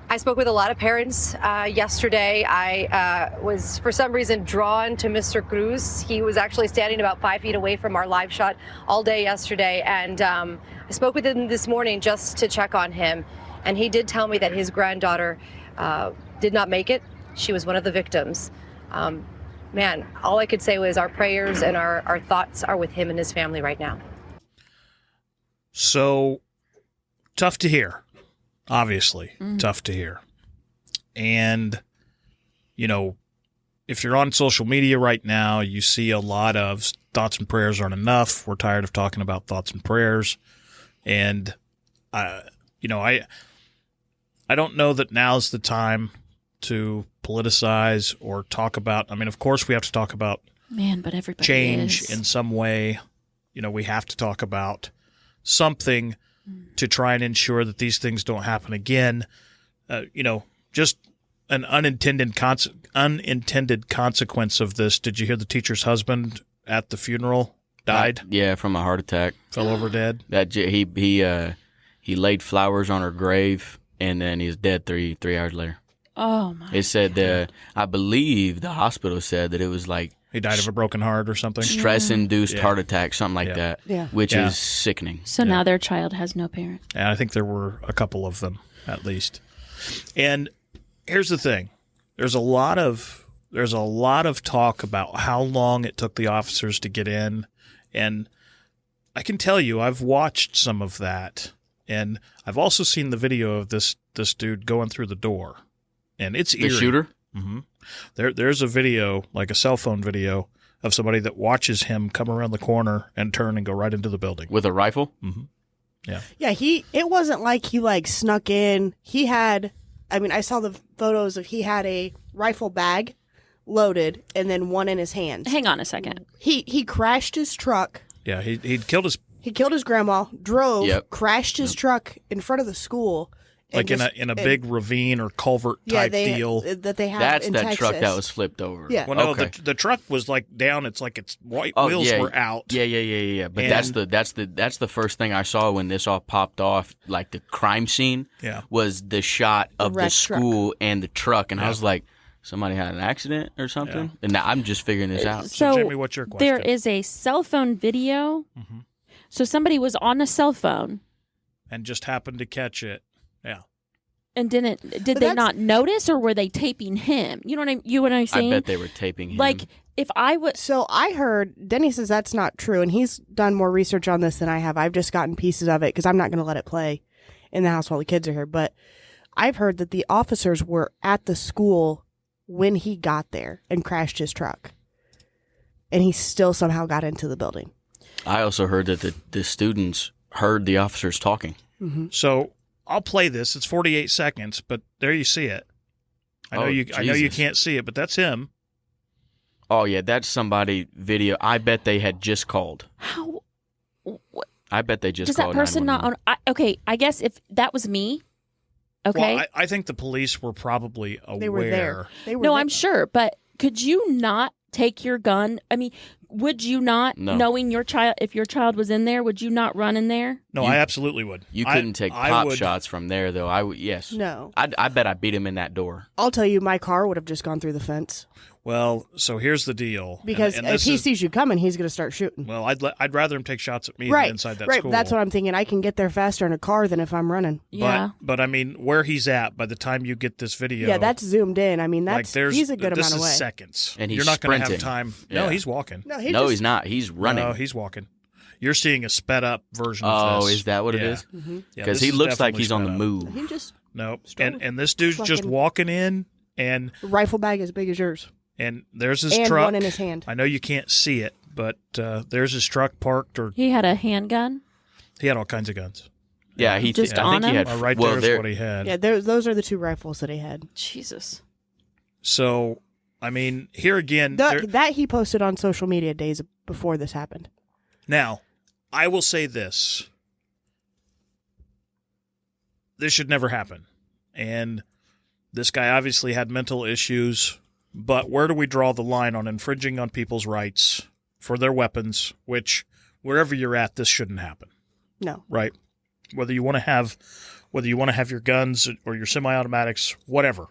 [SPEAKER 9] I spoke with a lot of parents yesterday. I was, for some reason, drawn to Mr. Cruz. He was actually standing about 5 feet away from our live shot all day yesterday. And I spoke with him this morning just to check on him. And he did tell me that his granddaughter did not make it. She was one of the victims. Man, all I could say was our prayers and our thoughts are with him and his family right now.
[SPEAKER 1] So, tough to hear. Obviously, tough to hear. And, you know, if you're on social media right now, you see a lot of thoughts and prayers aren't enough. We're tired of talking about thoughts and prayers. And, you know, I don't know that now's the time to politicize or talk about. I mean, of course, we have to talk about
[SPEAKER 4] but everybody
[SPEAKER 1] change
[SPEAKER 4] is.
[SPEAKER 1] in some way. You know, we have to talk about something to try and ensure that these things don't happen again. You know, just an unintended consequence of this. Did you hear the teacher's husband at the funeral died?
[SPEAKER 5] Yeah, from a heart attack.
[SPEAKER 1] Fell over dead.
[SPEAKER 5] That he laid flowers on her grave, and then he's dead 3 hours later.
[SPEAKER 4] Oh my!
[SPEAKER 5] It said I believe the hospital said that it was like
[SPEAKER 1] he died of a broken heart or something.
[SPEAKER 5] Stress-induced heart attack, something like that.
[SPEAKER 2] Yeah.
[SPEAKER 5] Which is sickening.
[SPEAKER 4] So now their child has no parent.
[SPEAKER 1] And I think there were a couple of them at least. And here's the thing: there's a lot of talk about how long it took the officers to get in, and I can tell you I've watched some of that, and I've also seen the video of this dude going through the door, and it's eerie.
[SPEAKER 5] The shooter.
[SPEAKER 1] Mm-hmm. There's a video, like a cell phone video, of somebody that watches him come around the corner and turn and go right into the building
[SPEAKER 5] with a rifle.
[SPEAKER 1] Mm-hmm. Yeah.
[SPEAKER 2] Yeah, it wasn't like he like snuck in. He had, I mean, I saw the photos of he had a rifle bag loaded and then one in his hands.
[SPEAKER 4] Hang on a second.
[SPEAKER 2] He crashed his truck.
[SPEAKER 1] Yeah, he killed his
[SPEAKER 2] grandma, drove,
[SPEAKER 1] Yep.
[SPEAKER 2] crashed his truck in front of the school.
[SPEAKER 1] like in a big ravine or culvert type deal.
[SPEAKER 2] That they have
[SPEAKER 5] That's
[SPEAKER 2] in
[SPEAKER 5] that
[SPEAKER 2] Texas.
[SPEAKER 5] truck that was flipped over.
[SPEAKER 2] Yeah.
[SPEAKER 1] Well, no,
[SPEAKER 5] Okay.
[SPEAKER 1] the truck was like down. It's like its white wheels
[SPEAKER 5] yeah.
[SPEAKER 1] were out.
[SPEAKER 5] Yeah. But
[SPEAKER 1] And-
[SPEAKER 5] that's the first thing I saw when this all popped off. Like the crime scene.
[SPEAKER 1] Yeah.
[SPEAKER 5] Was the shot of the
[SPEAKER 2] wrecked
[SPEAKER 5] school and the truck, and I
[SPEAKER 1] Yeah.
[SPEAKER 5] was like, somebody had an accident or something. And now I'm just figuring this out.
[SPEAKER 4] So
[SPEAKER 1] Jamie, what's your question?
[SPEAKER 4] there is a cell phone video.
[SPEAKER 1] Mhm.
[SPEAKER 4] So somebody was on a cell phone
[SPEAKER 1] And just happened to catch it. Yeah.
[SPEAKER 4] and did
[SPEAKER 2] But
[SPEAKER 4] they
[SPEAKER 2] that's-
[SPEAKER 4] not notice, or were they taping him? You know what I'm
[SPEAKER 5] I
[SPEAKER 4] saying?
[SPEAKER 5] bet they were taping him.
[SPEAKER 4] Like if I would.
[SPEAKER 2] So I heard Denny says that's not true, and he's done more research on this than I have. I've just gotten pieces of it because I'm not going to let it play in the house while the kids are here. But I've heard that the officers were at the school when he got there and crashed his truck, and he still somehow got into the building.
[SPEAKER 5] I also heard that the students heard the officers talking.
[SPEAKER 2] Mm-hmm.
[SPEAKER 1] So I'll play this. It's 48 seconds, but there you see it. I know
[SPEAKER 5] Oh,
[SPEAKER 1] you
[SPEAKER 5] Jesus.
[SPEAKER 1] can't see it, but that's him.
[SPEAKER 5] Oh yeah, that's somebody video. I bet they had just called.
[SPEAKER 4] How?
[SPEAKER 5] I bet they just
[SPEAKER 4] Does that
[SPEAKER 5] called.
[SPEAKER 4] person not
[SPEAKER 5] 911.
[SPEAKER 4] own? Okay, I guess if that was me. Okay.
[SPEAKER 1] Well, I think the police were probably aware.
[SPEAKER 2] They were there. They were
[SPEAKER 4] No,
[SPEAKER 2] there.
[SPEAKER 4] I'm sure, but could you not take your gun? I mean, would you not,
[SPEAKER 5] No.
[SPEAKER 4] knowing your child, if your child was in there, would you not run in there?
[SPEAKER 1] No,
[SPEAKER 5] You-
[SPEAKER 1] I absolutely would.
[SPEAKER 5] You
[SPEAKER 1] I-
[SPEAKER 5] couldn't take
[SPEAKER 1] I
[SPEAKER 5] pop
[SPEAKER 1] would-
[SPEAKER 5] shots from there, though. I would. Yes.
[SPEAKER 2] No.
[SPEAKER 5] I bet I beat him in that door.
[SPEAKER 2] I'll tell you, my car would have just gone through the fence
[SPEAKER 1] Well, so here's the deal.
[SPEAKER 2] because
[SPEAKER 1] And
[SPEAKER 2] if
[SPEAKER 1] this
[SPEAKER 2] he
[SPEAKER 1] is-
[SPEAKER 2] sees you coming, he's going to start shooting.
[SPEAKER 1] well, I'd rather him take shots at me
[SPEAKER 2] Right,
[SPEAKER 1] than inside that
[SPEAKER 2] right.
[SPEAKER 1] school.
[SPEAKER 2] That's what I'm thinking. I can get there faster in a car than if I'm running.
[SPEAKER 4] Yeah.
[SPEAKER 1] But I mean, where he's at by the time you get this video.
[SPEAKER 2] Yeah, that's zoomed in. I mean,
[SPEAKER 1] like
[SPEAKER 2] that's
[SPEAKER 1] there's
[SPEAKER 2] he's a good
[SPEAKER 1] this
[SPEAKER 2] amount
[SPEAKER 1] is
[SPEAKER 2] away.
[SPEAKER 1] seconds,
[SPEAKER 5] And he's
[SPEAKER 1] you're not going to have
[SPEAKER 5] sprinting.
[SPEAKER 1] time.
[SPEAKER 5] Yeah.
[SPEAKER 1] No, he's walking.
[SPEAKER 2] No,
[SPEAKER 5] He's not. He's running.
[SPEAKER 1] No, he's walking. You're seeing a sped up version
[SPEAKER 5] Oh,
[SPEAKER 1] of this.
[SPEAKER 5] is that what it
[SPEAKER 1] Yeah.
[SPEAKER 5] is?
[SPEAKER 2] Mm-hmm.
[SPEAKER 1] Yeah,
[SPEAKER 5] Because
[SPEAKER 1] this
[SPEAKER 5] he
[SPEAKER 1] is
[SPEAKER 5] looks like
[SPEAKER 1] definitely
[SPEAKER 5] he's on the
[SPEAKER 1] sped up.
[SPEAKER 5] move.
[SPEAKER 2] He just
[SPEAKER 1] Nope.
[SPEAKER 2] Strolling.
[SPEAKER 1] And this dude's just
[SPEAKER 2] Fucking-
[SPEAKER 1] walking in, and
[SPEAKER 2] rifle bag as big as yours,
[SPEAKER 1] there's his
[SPEAKER 2] and
[SPEAKER 1] truck.
[SPEAKER 2] one in his hand.
[SPEAKER 1] I know you can't see it, but there's his truck parked, or
[SPEAKER 4] He had a handgun.
[SPEAKER 1] he had all kinds of guns.
[SPEAKER 5] Yeah, he
[SPEAKER 4] Just
[SPEAKER 5] I
[SPEAKER 4] on
[SPEAKER 5] think he
[SPEAKER 4] him?
[SPEAKER 5] had.
[SPEAKER 1] Right
[SPEAKER 5] well,
[SPEAKER 1] there's
[SPEAKER 5] there-
[SPEAKER 1] what he had.
[SPEAKER 2] Yeah, those are the two rifles that he had.
[SPEAKER 4] Jesus.
[SPEAKER 1] So, I mean, here again,
[SPEAKER 2] That he posted on social media days before this happened.
[SPEAKER 1] now, I will say this. This should never happen. And this guy obviously had mental issues, but where do we draw the line on infringing on people's rights for their weapons, which wherever you're at, this shouldn't happen,
[SPEAKER 2] No.
[SPEAKER 1] right? Whether you want to have your guns or your semi-automatics, whatever,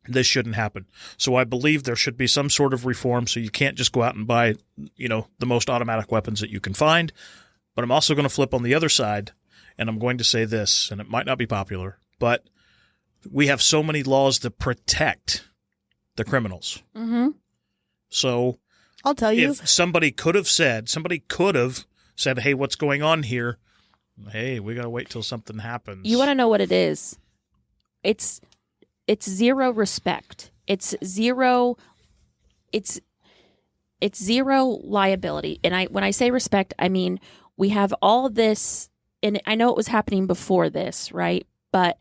[SPEAKER 1] this shouldn't happen. So I believe there should be some sort of reform so you can't just go out and buy, the most automatic weapons that you can find. But I'm also going to flip on the other side, and I'm going to say this, and it might not be popular, but we have so many laws that protect the criminals.
[SPEAKER 4] Mm-hmm.
[SPEAKER 1] So
[SPEAKER 2] I'll tell you.
[SPEAKER 1] if somebody could have said, hey, what's going on here? Hey, we got to wait till something happens.
[SPEAKER 4] You want to know what it is? It's zero respect. It's zero liability. And when I say respect, I mean we have all this, and I know it was happening before this, right? But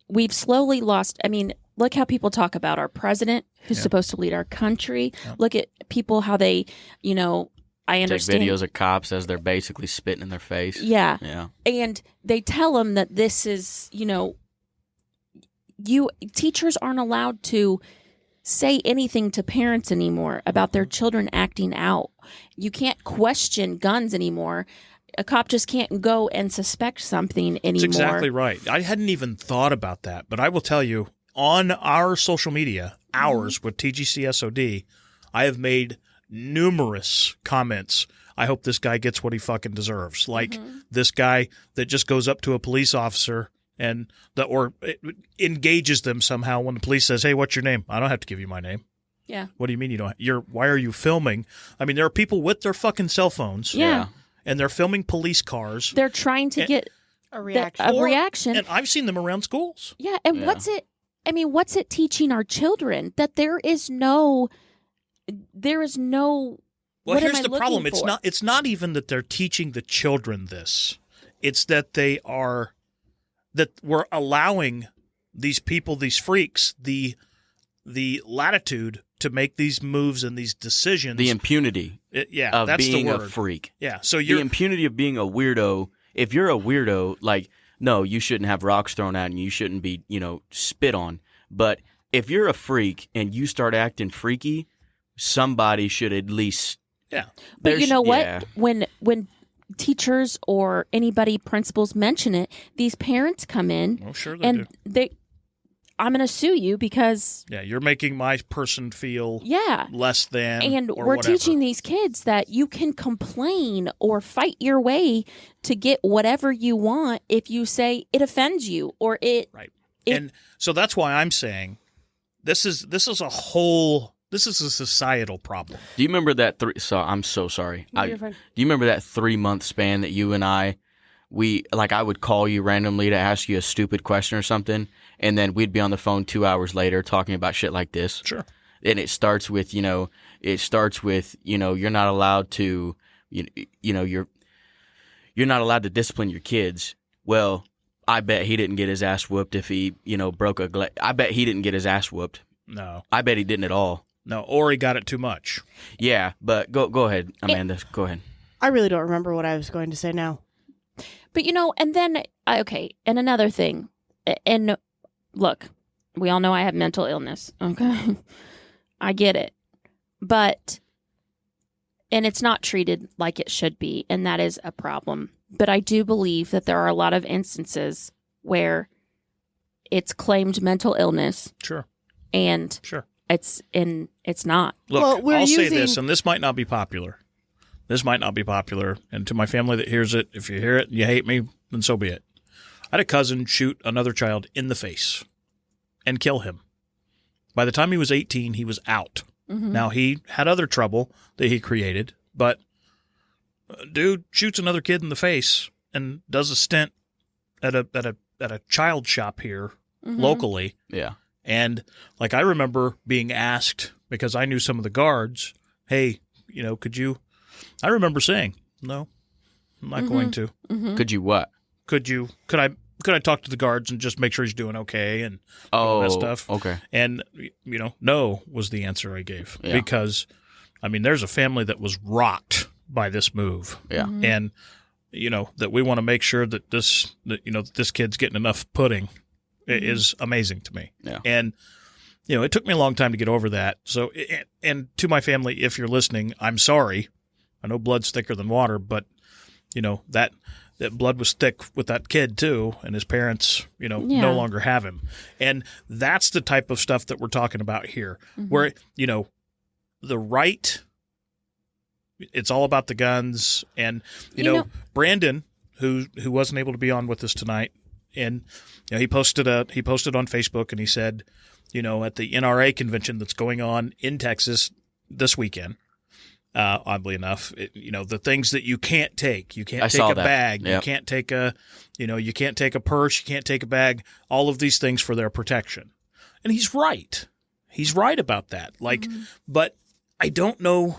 [SPEAKER 4] we've slowly lost. I mean, look how people talk about our president, who's supposed to lead our country. Look at people, how they, I understand.
[SPEAKER 5] Take videos of cops as they're basically spitting in their face.
[SPEAKER 4] Yeah.
[SPEAKER 5] Yeah.
[SPEAKER 4] And they tell them that this is, teachers aren't allowed to say anything to parents anymore about their children acting out. You can't question guns anymore. A cop just can't go and suspect something anymore.
[SPEAKER 1] That's exactly right. I hadn't even thought about that, but I will tell you, on our social media, ours with TGCSOD, I have made numerous comments. I hope this guy gets what he fucking deserves. Like this guy that just goes up to a police officer or engages them somehow when the police says, "Hey, what's your name?" I don't have to give you my name.
[SPEAKER 4] Yeah.
[SPEAKER 1] What do you mean you don't? Why are you filming? I mean, there are people with their fucking cell phones.
[SPEAKER 4] Yeah.
[SPEAKER 1] And they're filming police cars.
[SPEAKER 4] They're trying to get
[SPEAKER 2] a reaction.
[SPEAKER 4] A reaction.
[SPEAKER 1] And I've seen them around schools.
[SPEAKER 4] Yeah. And what's it teaching our children? That there is no.
[SPEAKER 1] Well,
[SPEAKER 4] what
[SPEAKER 1] here's
[SPEAKER 4] am I
[SPEAKER 1] the problem.
[SPEAKER 4] looking for?
[SPEAKER 1] It's not even that they're teaching the children this. It's that we're allowing these people, these freaks, the latitude to make these moves and these decisions.
[SPEAKER 5] The impunity of
[SPEAKER 1] that's
[SPEAKER 5] being
[SPEAKER 1] the
[SPEAKER 5] a
[SPEAKER 1] word.
[SPEAKER 5] freak.
[SPEAKER 1] Yeah, so
[SPEAKER 5] the impunity of being a weirdo. If you're a weirdo, like, no, you shouldn't have rocks thrown at you. You shouldn't be, spit on. But if you're a freak and you start acting freaky, somebody should at least.
[SPEAKER 1] Yeah.
[SPEAKER 4] But you know what?
[SPEAKER 5] Yeah.
[SPEAKER 4] When teachers or anybody, principals mention it, these parents come in.
[SPEAKER 1] Oh, sure they do.
[SPEAKER 4] I'm going to sue you because
[SPEAKER 1] you're making my person feel less than.
[SPEAKER 4] And
[SPEAKER 1] or
[SPEAKER 4] we're
[SPEAKER 1] whatever.
[SPEAKER 4] teaching these kids that you can complain or fight your way to get whatever you want if you say it offends you or it.
[SPEAKER 1] Right. And so that's why I'm saying this is a societal problem.
[SPEAKER 5] Do you remember that I'm so sorry.
[SPEAKER 2] No, you're fine.
[SPEAKER 5] Do you remember that 3-month span that you and I would call you randomly to ask you a stupid question or something, and then we'd be on the phone 2 hours later talking about shit like this?
[SPEAKER 1] Sure.
[SPEAKER 5] And it starts with, you're not allowed to, you're not allowed to discipline your kids. Well, I bet he didn't get his ass whooped if he, broke a glass. I bet he didn't get his ass whooped.
[SPEAKER 1] No.
[SPEAKER 5] I bet he didn't at all.
[SPEAKER 1] No, or he got it too much.
[SPEAKER 5] Yeah, but go ahead, Amanda. Go ahead.
[SPEAKER 2] I really don't remember what I was going to say now.
[SPEAKER 4] But, and then, okay, and another thing, and look, we all know I have mental illness, okay? I get it. But, and it's not treated like it should be, and that is a problem. But I do believe that there are a lot of instances where it's claimed mental illness.
[SPEAKER 1] Sure.
[SPEAKER 4] And
[SPEAKER 1] sure.
[SPEAKER 4] It's not.
[SPEAKER 1] Look, I'll say this, and this might not be popular. And to my family that hears it, if you hear it and you hate me, then so be it. I had a cousin shoot another child in the face and kill him. By the time he was 18, he was out. Mm-hmm. Now, he had other trouble that he created, but dude shoots another kid in the face and does a stint at a child shop here locally.
[SPEAKER 5] Yeah.
[SPEAKER 1] And like I remember being asked, because I knew some of the guards, hey, could you? I remember saying, no, I'm not going to.
[SPEAKER 5] Mm-hmm. Could you what?
[SPEAKER 1] Could I talk to the guards and just make sure he's doing okay and all that stuff?
[SPEAKER 5] Okay.
[SPEAKER 1] And no was the answer I gave because, there's a family that was rocked by this move.
[SPEAKER 5] Yeah.
[SPEAKER 4] Mm-hmm.
[SPEAKER 1] And that we want to make sure that this kid's getting enough pudding is amazing to me.
[SPEAKER 5] Yeah.
[SPEAKER 1] And it took me a long time to get over that. So, and to my family, if you're listening, I'm sorry. I know blood's thicker than water, but that blood was thick with that kid too, and his parents, no longer have him. And that's the type of stuff that we're talking about here, where the right, it's all about the guns, and Brandon, who wasn't able to be on with us tonight, and he posted on Facebook, and he said, at the NRA convention that's going on in Texas this weekend, Oddly enough, the things that you can't take. You can't
[SPEAKER 5] I
[SPEAKER 1] take
[SPEAKER 5] saw
[SPEAKER 1] a
[SPEAKER 5] that.
[SPEAKER 1] bag.
[SPEAKER 5] Yep.
[SPEAKER 1] You can't take you can't take a purse. You can't take a bag. All of these things for their protection. And he's right. He's right about that. But I don't know.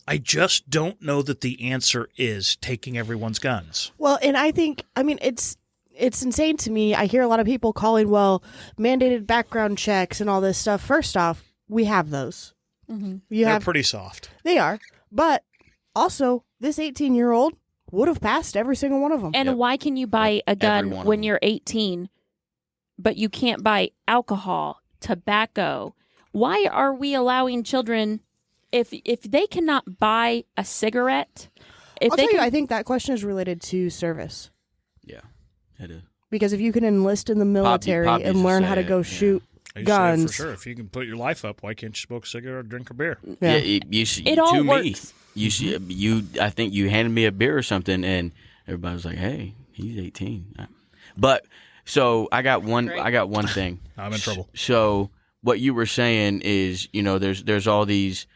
[SPEAKER 1] I just don't know that the answer is taking everyone's guns.
[SPEAKER 2] Well, and I think, it's insane to me. I hear a lot of people calling, mandated background checks and all this stuff. First off, we have those.
[SPEAKER 4] Mm-hmm.
[SPEAKER 1] They're pretty soft.
[SPEAKER 2] They are. But also, this 18-year-old would have passed every single one of them.
[SPEAKER 4] And why can you buy a gun when you're 18, but you can't buy alcohol, tobacco? Why are we allowing children, if they cannot buy a cigarette?
[SPEAKER 2] I think that question is related to service.
[SPEAKER 5] Yeah, it is.
[SPEAKER 2] Because if you can enlist in the military
[SPEAKER 5] Poppy
[SPEAKER 2] and
[SPEAKER 5] used to
[SPEAKER 2] learn
[SPEAKER 5] say
[SPEAKER 2] how to
[SPEAKER 5] it,
[SPEAKER 2] go
[SPEAKER 5] yeah.
[SPEAKER 2] shoot
[SPEAKER 1] I used to say it
[SPEAKER 2] guns.
[SPEAKER 1] for sure. If you can put your life up, why can't you smoke a cigarette or drink a beer?
[SPEAKER 2] Yeah.
[SPEAKER 4] It all
[SPEAKER 5] to
[SPEAKER 4] works.
[SPEAKER 5] Me, I think you handed me a beer or something, and everybody was like, "Hey, he's 18." But so I got one thing.
[SPEAKER 1] I'm in trouble.
[SPEAKER 5] So what you were saying is, there's all these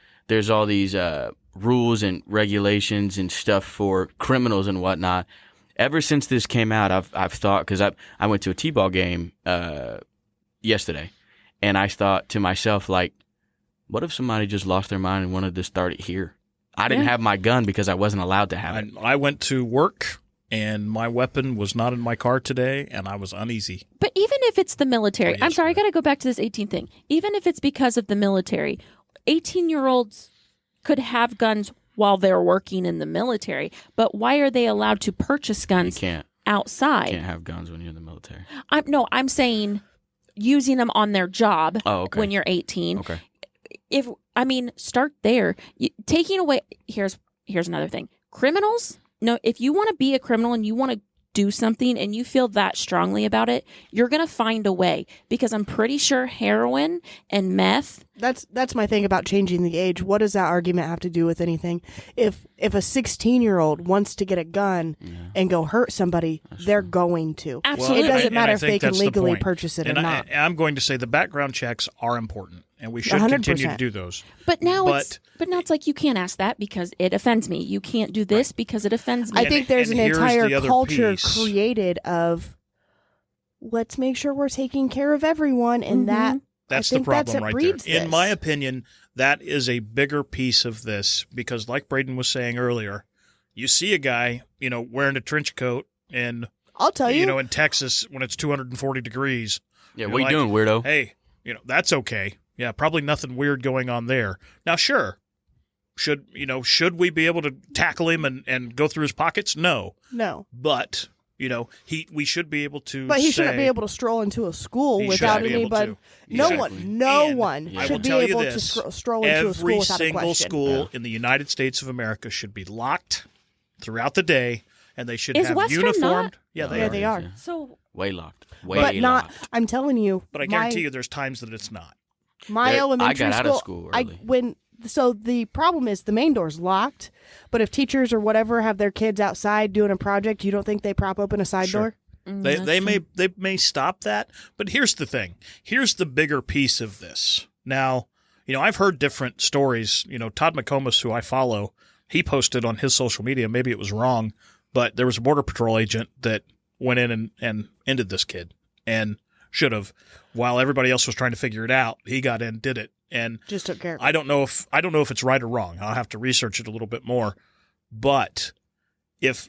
[SPEAKER 5] rules and regulations and stuff for criminals and whatnot. Ever since this came out, I've thought, because I went to a T-ball game yesterday, and I thought to myself, like, what if somebody just lost their mind and wanted to start it here? I didn't have my gun because I wasn't allowed to have it.
[SPEAKER 1] I went to work, and my weapon was not in my car today, and I was uneasy.
[SPEAKER 4] But even if it's the military, I'm sorry, I got to go back to this 18 thing. Even if it's because of the military, 18-year-olds could have guns while they're working in the military, but why are they allowed to purchase guns outside?
[SPEAKER 5] You can't have guns when you're in the military.
[SPEAKER 4] I'm saying using them on their job when you're 18.
[SPEAKER 5] Okay.
[SPEAKER 4] Start there. Taking away, here's another thing. Criminals, no, if you want to be a criminal and you want to do something and you feel that strongly about it, you're going to find a way, because I'm pretty sure heroin and meth.
[SPEAKER 2] That's my thing about changing the age. What does that argument have to do with anything? If a 16-year-old wants to get a gun and go hurt somebody, they're going to.
[SPEAKER 4] Absolutely.
[SPEAKER 2] It doesn't matter if they can
[SPEAKER 1] that's the
[SPEAKER 2] legally
[SPEAKER 1] point.
[SPEAKER 2] purchase it
[SPEAKER 1] and
[SPEAKER 2] or not.
[SPEAKER 1] I'm going to say the background checks are important, and we should
[SPEAKER 2] 100%.
[SPEAKER 1] continue to do those.
[SPEAKER 4] But now it's like, you can't ask that because it offends me. You can't do this because it offends me.
[SPEAKER 2] I think there's an entire culture
[SPEAKER 1] piece.
[SPEAKER 2] created of, let's make sure we're taking care of everyone, and
[SPEAKER 1] That's
[SPEAKER 2] I
[SPEAKER 1] the
[SPEAKER 2] think that's
[SPEAKER 1] problem
[SPEAKER 2] what
[SPEAKER 1] right
[SPEAKER 2] breeds
[SPEAKER 1] there. In
[SPEAKER 2] this.
[SPEAKER 1] my opinion, that is a bigger piece of this, because like Braden was saying earlier, you see a guy, wearing a trench coat and
[SPEAKER 2] I'll tell you,
[SPEAKER 1] in Texas when it's 240 degrees.
[SPEAKER 5] Yeah,
[SPEAKER 1] you're
[SPEAKER 5] what you
[SPEAKER 1] like,
[SPEAKER 5] doing, weirdo?
[SPEAKER 1] Hey, that's okay. Yeah, probably nothing weird going on there. Now, sure. Should we be able to tackle him and go through his pockets? No. But we should be able to.
[SPEAKER 2] But he
[SPEAKER 1] say,
[SPEAKER 2] shouldn't be able to stroll into a school
[SPEAKER 1] He
[SPEAKER 2] without
[SPEAKER 1] shouldn't be able
[SPEAKER 2] anybody.
[SPEAKER 1] to.
[SPEAKER 2] No
[SPEAKER 1] Exactly.
[SPEAKER 2] one
[SPEAKER 1] I will
[SPEAKER 2] should be
[SPEAKER 1] tell you
[SPEAKER 2] able
[SPEAKER 1] this,
[SPEAKER 2] to stroll into a school
[SPEAKER 1] every
[SPEAKER 2] without a
[SPEAKER 1] single
[SPEAKER 2] question.
[SPEAKER 1] school in the United States of America should be locked throughout the day, and they should
[SPEAKER 4] Is
[SPEAKER 1] have
[SPEAKER 4] Western
[SPEAKER 1] uniformed.
[SPEAKER 4] not?
[SPEAKER 1] Yeah,
[SPEAKER 2] Yeah, they are.
[SPEAKER 4] So
[SPEAKER 5] Way locked.
[SPEAKER 2] But not. I'm telling you.
[SPEAKER 1] But I guarantee you, there's times that it's not.
[SPEAKER 2] My elementary
[SPEAKER 5] I got
[SPEAKER 2] school.
[SPEAKER 5] out of school early.
[SPEAKER 2] So the problem is the main door's locked, but if teachers or whatever have their kids outside doing a project, you don't think they prop open a side door?
[SPEAKER 1] They may stop that, but here's the thing. Here's the bigger piece of this. Now, I've heard different stories. Todd McComas, who I follow, he posted on his social media, maybe it was wrong, but there was a Border Patrol agent that went in and ended this kid, and should have. While everybody else was trying to figure it out, he got in, did it, and
[SPEAKER 2] just took care of it.
[SPEAKER 1] I don't know if it's right or wrong. I'll have to research it a little bit more. But if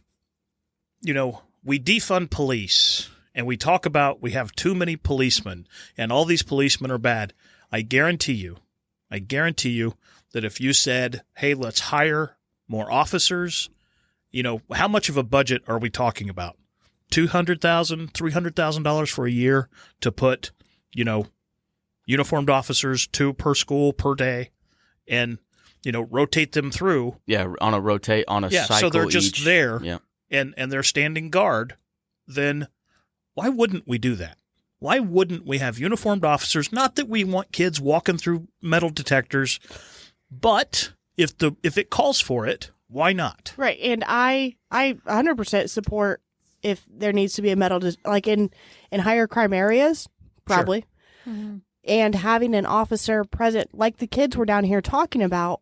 [SPEAKER 1] we defund police and we talk about we have too many policemen and all these policemen are bad, I guarantee you that if you said, hey, let's hire more officers, how much of a budget are we talking about? $200,000, $300,000 for a year to put, uniformed officers, 2 per school per day, and, rotate them through.
[SPEAKER 5] Yeah, on a cycle.
[SPEAKER 1] So they're just there.
[SPEAKER 5] Yeah.
[SPEAKER 1] And they're standing guard. Then why wouldn't we do that? Why wouldn't we have uniformed officers? Not that we want kids walking through metal detectors, but if it calls for it, why not?
[SPEAKER 2] Right, and I 100% support if there needs to be a metal like in higher crime areas, probably, and having an officer present, like the kids were down here talking about.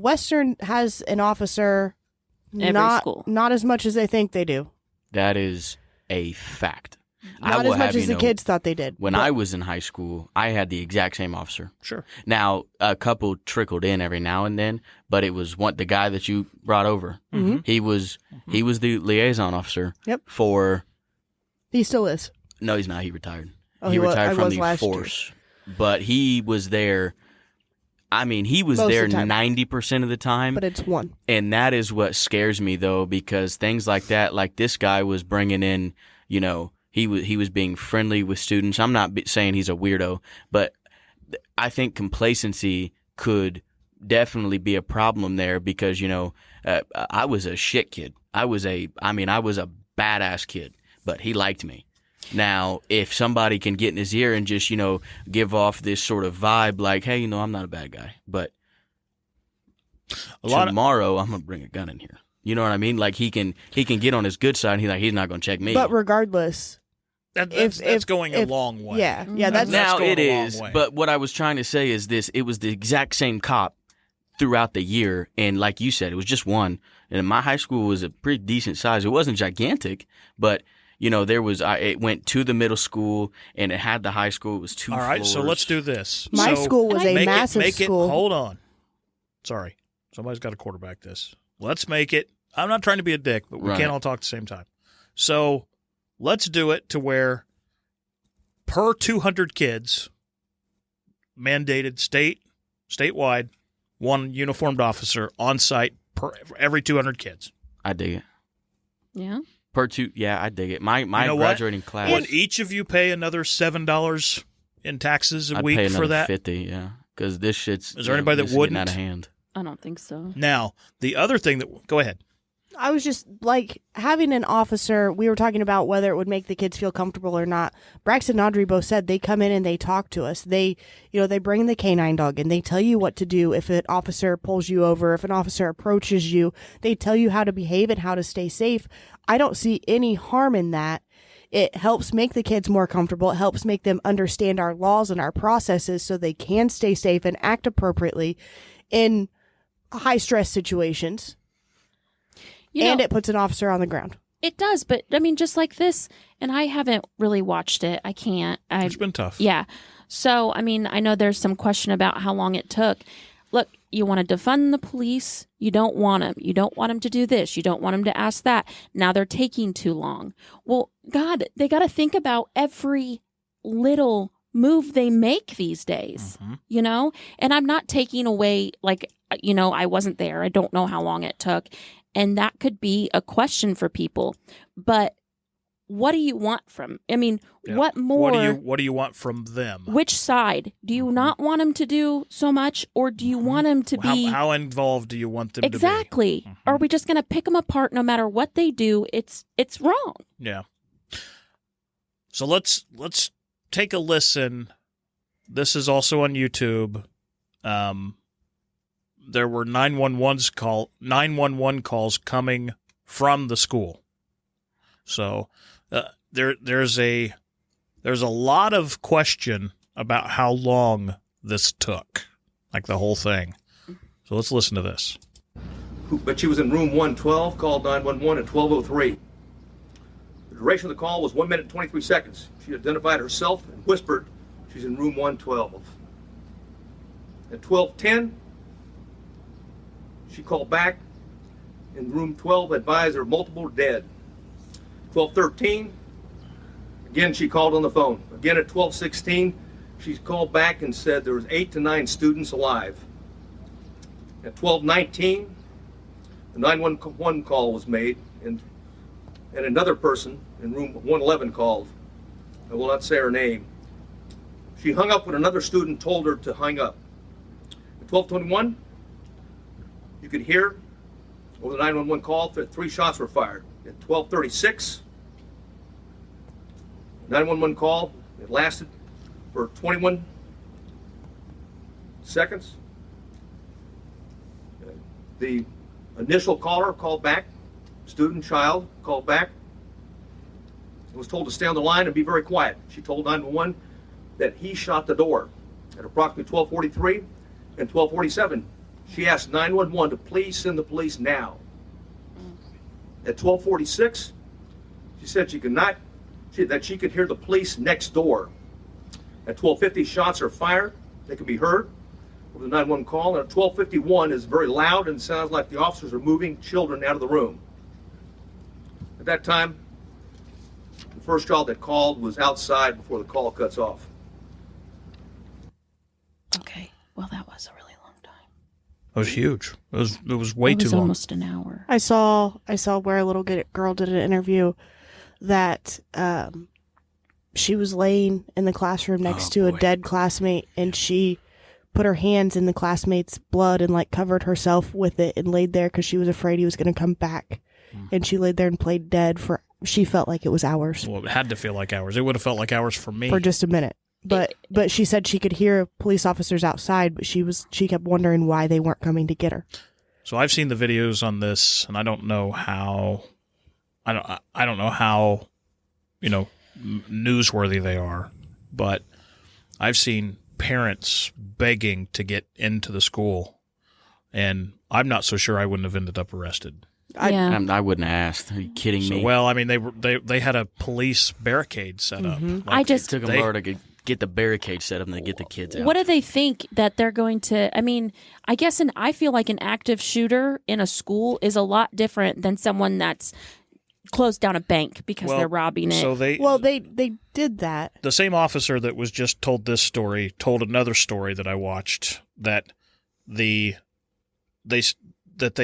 [SPEAKER 2] Western has an officer,
[SPEAKER 4] Every school.
[SPEAKER 2] not as much as they think they do.
[SPEAKER 5] That is a fact.
[SPEAKER 2] Not as much as the kids thought they did.
[SPEAKER 5] When I was in high school, I had the exact same officer.
[SPEAKER 1] Sure.
[SPEAKER 5] Now, a couple trickled in every now and then, but it was the guy that you brought over.
[SPEAKER 2] Mhm.
[SPEAKER 5] He was the liaison officer.
[SPEAKER 2] Yep.
[SPEAKER 5] For
[SPEAKER 2] He still is.
[SPEAKER 5] no, he's not. He retired.
[SPEAKER 2] Oh,
[SPEAKER 5] he
[SPEAKER 2] he wa-
[SPEAKER 5] retired
[SPEAKER 2] I
[SPEAKER 5] from
[SPEAKER 2] was
[SPEAKER 5] the
[SPEAKER 2] last year.
[SPEAKER 5] force, but he was there. I mean, he was
[SPEAKER 2] Most
[SPEAKER 5] there
[SPEAKER 2] of the time.
[SPEAKER 5] 90% of the time.
[SPEAKER 2] But it's one.
[SPEAKER 5] And that is what scares me, though, because things like that, like this guy was bringing in, he was being friendly with students. I'm not saying he's a weirdo, but I think complacency could definitely be a problem there because, I was a shit kid. I was a badass kid, but he liked me. Now, if somebody can get in his ear and just, give off this sort of vibe like, hey, I'm not a bad guy, but tomorrow I'm going to bring a gun in here. You know what I mean? Like he can get on his good side and he's not going to check me.
[SPEAKER 2] But regardless,
[SPEAKER 1] that's going a long way.
[SPEAKER 2] Yeah,
[SPEAKER 1] That's
[SPEAKER 5] now
[SPEAKER 1] going
[SPEAKER 5] it
[SPEAKER 1] a long
[SPEAKER 5] is.
[SPEAKER 1] way.
[SPEAKER 5] But what I was trying to say is this: it was the exact same cop throughout the year, and like you said, it was just one. And my high school was a pretty decent size. It wasn't gigantic, but there was. It went to the middle school, and it had the high school. It was 2
[SPEAKER 1] All right,
[SPEAKER 5] floors.
[SPEAKER 1] so let's do this.
[SPEAKER 2] My
[SPEAKER 1] So
[SPEAKER 2] school was a
[SPEAKER 1] make
[SPEAKER 2] massive school.
[SPEAKER 1] Hold on. Sorry. Somebody's got to quarterback this. Let's make it. I'm not trying to be a dick, but we
[SPEAKER 5] Right.
[SPEAKER 1] can't all talk at the same time. So let's do it to where per 200 kids, mandated statewide, one uniformed officer on site per every 200 kids.
[SPEAKER 5] I dig it.
[SPEAKER 4] Yeah.
[SPEAKER 5] I dig it. My
[SPEAKER 1] You know what?
[SPEAKER 5] graduating class.
[SPEAKER 1] Would each of you pay another $7 in taxes a
[SPEAKER 5] I'd
[SPEAKER 1] week
[SPEAKER 5] pay
[SPEAKER 1] for
[SPEAKER 5] another
[SPEAKER 1] that?
[SPEAKER 5] 50, yeah, because this shit's.
[SPEAKER 1] Is there anybody that
[SPEAKER 5] this is getting
[SPEAKER 1] wouldn't?
[SPEAKER 5] out of hand?
[SPEAKER 4] I don't think so.
[SPEAKER 1] Now, the other thing that go ahead.
[SPEAKER 2] I was just like having an officer. We were talking about whether it would make the kids feel comfortable or not. Braxton and Audrey both said they come in and they talk to us. They bring the canine dog and they tell you what to do if an officer pulls you over, if an officer approaches you. They tell you how to behave and how to stay safe. I don't see any harm in that. It helps make the kids more comfortable. It helps make them understand our laws and our processes so they can stay safe and act appropriately in high stress situations. And it puts an officer on the ground.
[SPEAKER 4] It does, but I mean, just like this, and I haven't really watched it. I can't.
[SPEAKER 1] It's been tough.
[SPEAKER 4] Yeah. So, I mean, I know there's some question about how long it took. Look, you want to defund the police. You don't want them. You don't want them to do this. You don't want them to ask that. Now they're taking too long. Well, God, they got to think about every little move they make these days, And I'm not taking away, I wasn't there. I don't know how long it took. And that could be a question for people. But what do you want from? I mean, what more?
[SPEAKER 1] What do you want from them?
[SPEAKER 4] Which side? Do you not want them to do so much, or do you want them to be?
[SPEAKER 1] How involved do you want them to be?
[SPEAKER 4] Exactly. Are we just going to pick them apart no matter what they do? It's wrong.
[SPEAKER 1] Yeah. So let's take a listen. This is also on YouTube. There were 911 calls coming from the school. So there's a lot of question about how long this took, like the whole thing. So let's listen to this.
[SPEAKER 15] But she was in room 112, called 911 at 12:03. The duration of the call was 1 minute and 23 seconds. She identified herself and whispered she's in room 112. At 12:10, she called back in room 12, advised there were multiple dead. 12:13, again she called on the phone. Again at 12:16, she called back and said there was 8 to 9 students alive. At 12:19, the 911 call was made, and another person in room 111 called. I will not say her name. She hung up when another student told her to hang up. At 12:21, you could hear over the 911 call that 3 shots were fired. At 12:36, 911 call, it lasted for 21 seconds. The initial caller called back, student, child, called back, and was told to stay on the line and be very quiet. She told 911 that he shot the door. At approximately 12:43 and 12:47, She asked 911 to please send the police now. At 12:46, she said that she could hear the police next door. At 12:50, shots are fired. They can be heard over the 911 call. And at 12:51 is very loud and sounds like the officers are moving children out of the room. At that time, the first child that called was outside before the call cuts off.
[SPEAKER 4] Okay. Well, that was a really long time.
[SPEAKER 1] It was huge. It was way
[SPEAKER 4] It was
[SPEAKER 1] too long.
[SPEAKER 4] almost an hour.
[SPEAKER 2] I saw where a little girl did an interview that she was laying in the classroom next to a dead classmate, and she put her hands in the classmate's blood and like covered herself with it and laid there because she was afraid he was going to come back. And she laid there and played dead for, she felt like it was hours.
[SPEAKER 1] Well, it had to feel like hours. It would have felt like hours for me.
[SPEAKER 2] For just a minute. But she said she could hear police officers outside, but she kept wondering why they weren't coming to get her.
[SPEAKER 1] So I've seen the videos on this, and I don't know how, newsworthy they are, but I've seen parents begging to get into the school, and I'm not so sure I wouldn't have ended up arrested.
[SPEAKER 5] I wouldn't have asked. Are you kidding me?
[SPEAKER 1] Well, I mean, they had a police barricade set up.
[SPEAKER 5] Like, it took them longer to get the barricade set up and then get the kids out.
[SPEAKER 4] What do they think that they're going to? I mean, I guess, and I feel like an active shooter in a school is a lot different than someone that's closed down a bank because they're robbing it.
[SPEAKER 1] So
[SPEAKER 2] they did that.
[SPEAKER 1] The same officer that was just told this story told another story that I watched that they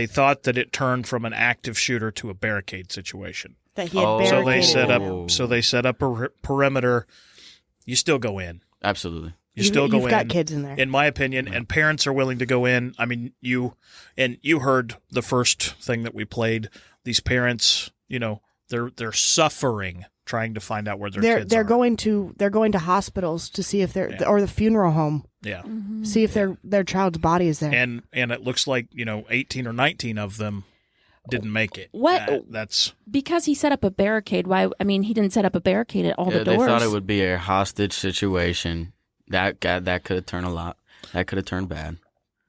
[SPEAKER 1] thought that it turned from an active shooter to a barricade situation.
[SPEAKER 2] That he had barricaded.
[SPEAKER 1] So they set up a perimeter. You still go in.
[SPEAKER 5] Absolutely.
[SPEAKER 1] You still go in.
[SPEAKER 2] You've got kids in there.
[SPEAKER 1] In my opinion, and parents are willing to go in. I mean, you heard the first thing that we played. These parents, they're suffering trying to find out where their kids
[SPEAKER 2] they're
[SPEAKER 1] are.
[SPEAKER 2] They're going to hospitals to see if they're or the funeral home.
[SPEAKER 1] Yeah.
[SPEAKER 2] See if their child's body is there.
[SPEAKER 1] And it looks like 18 or 19 of them didn't make it.
[SPEAKER 4] What?
[SPEAKER 1] That's
[SPEAKER 4] because he set up a barricade. Why? I mean, he didn't set up a barricade at all the doors.
[SPEAKER 5] They thought it would be a hostage situation. That could have turned a lot. That could have turned bad.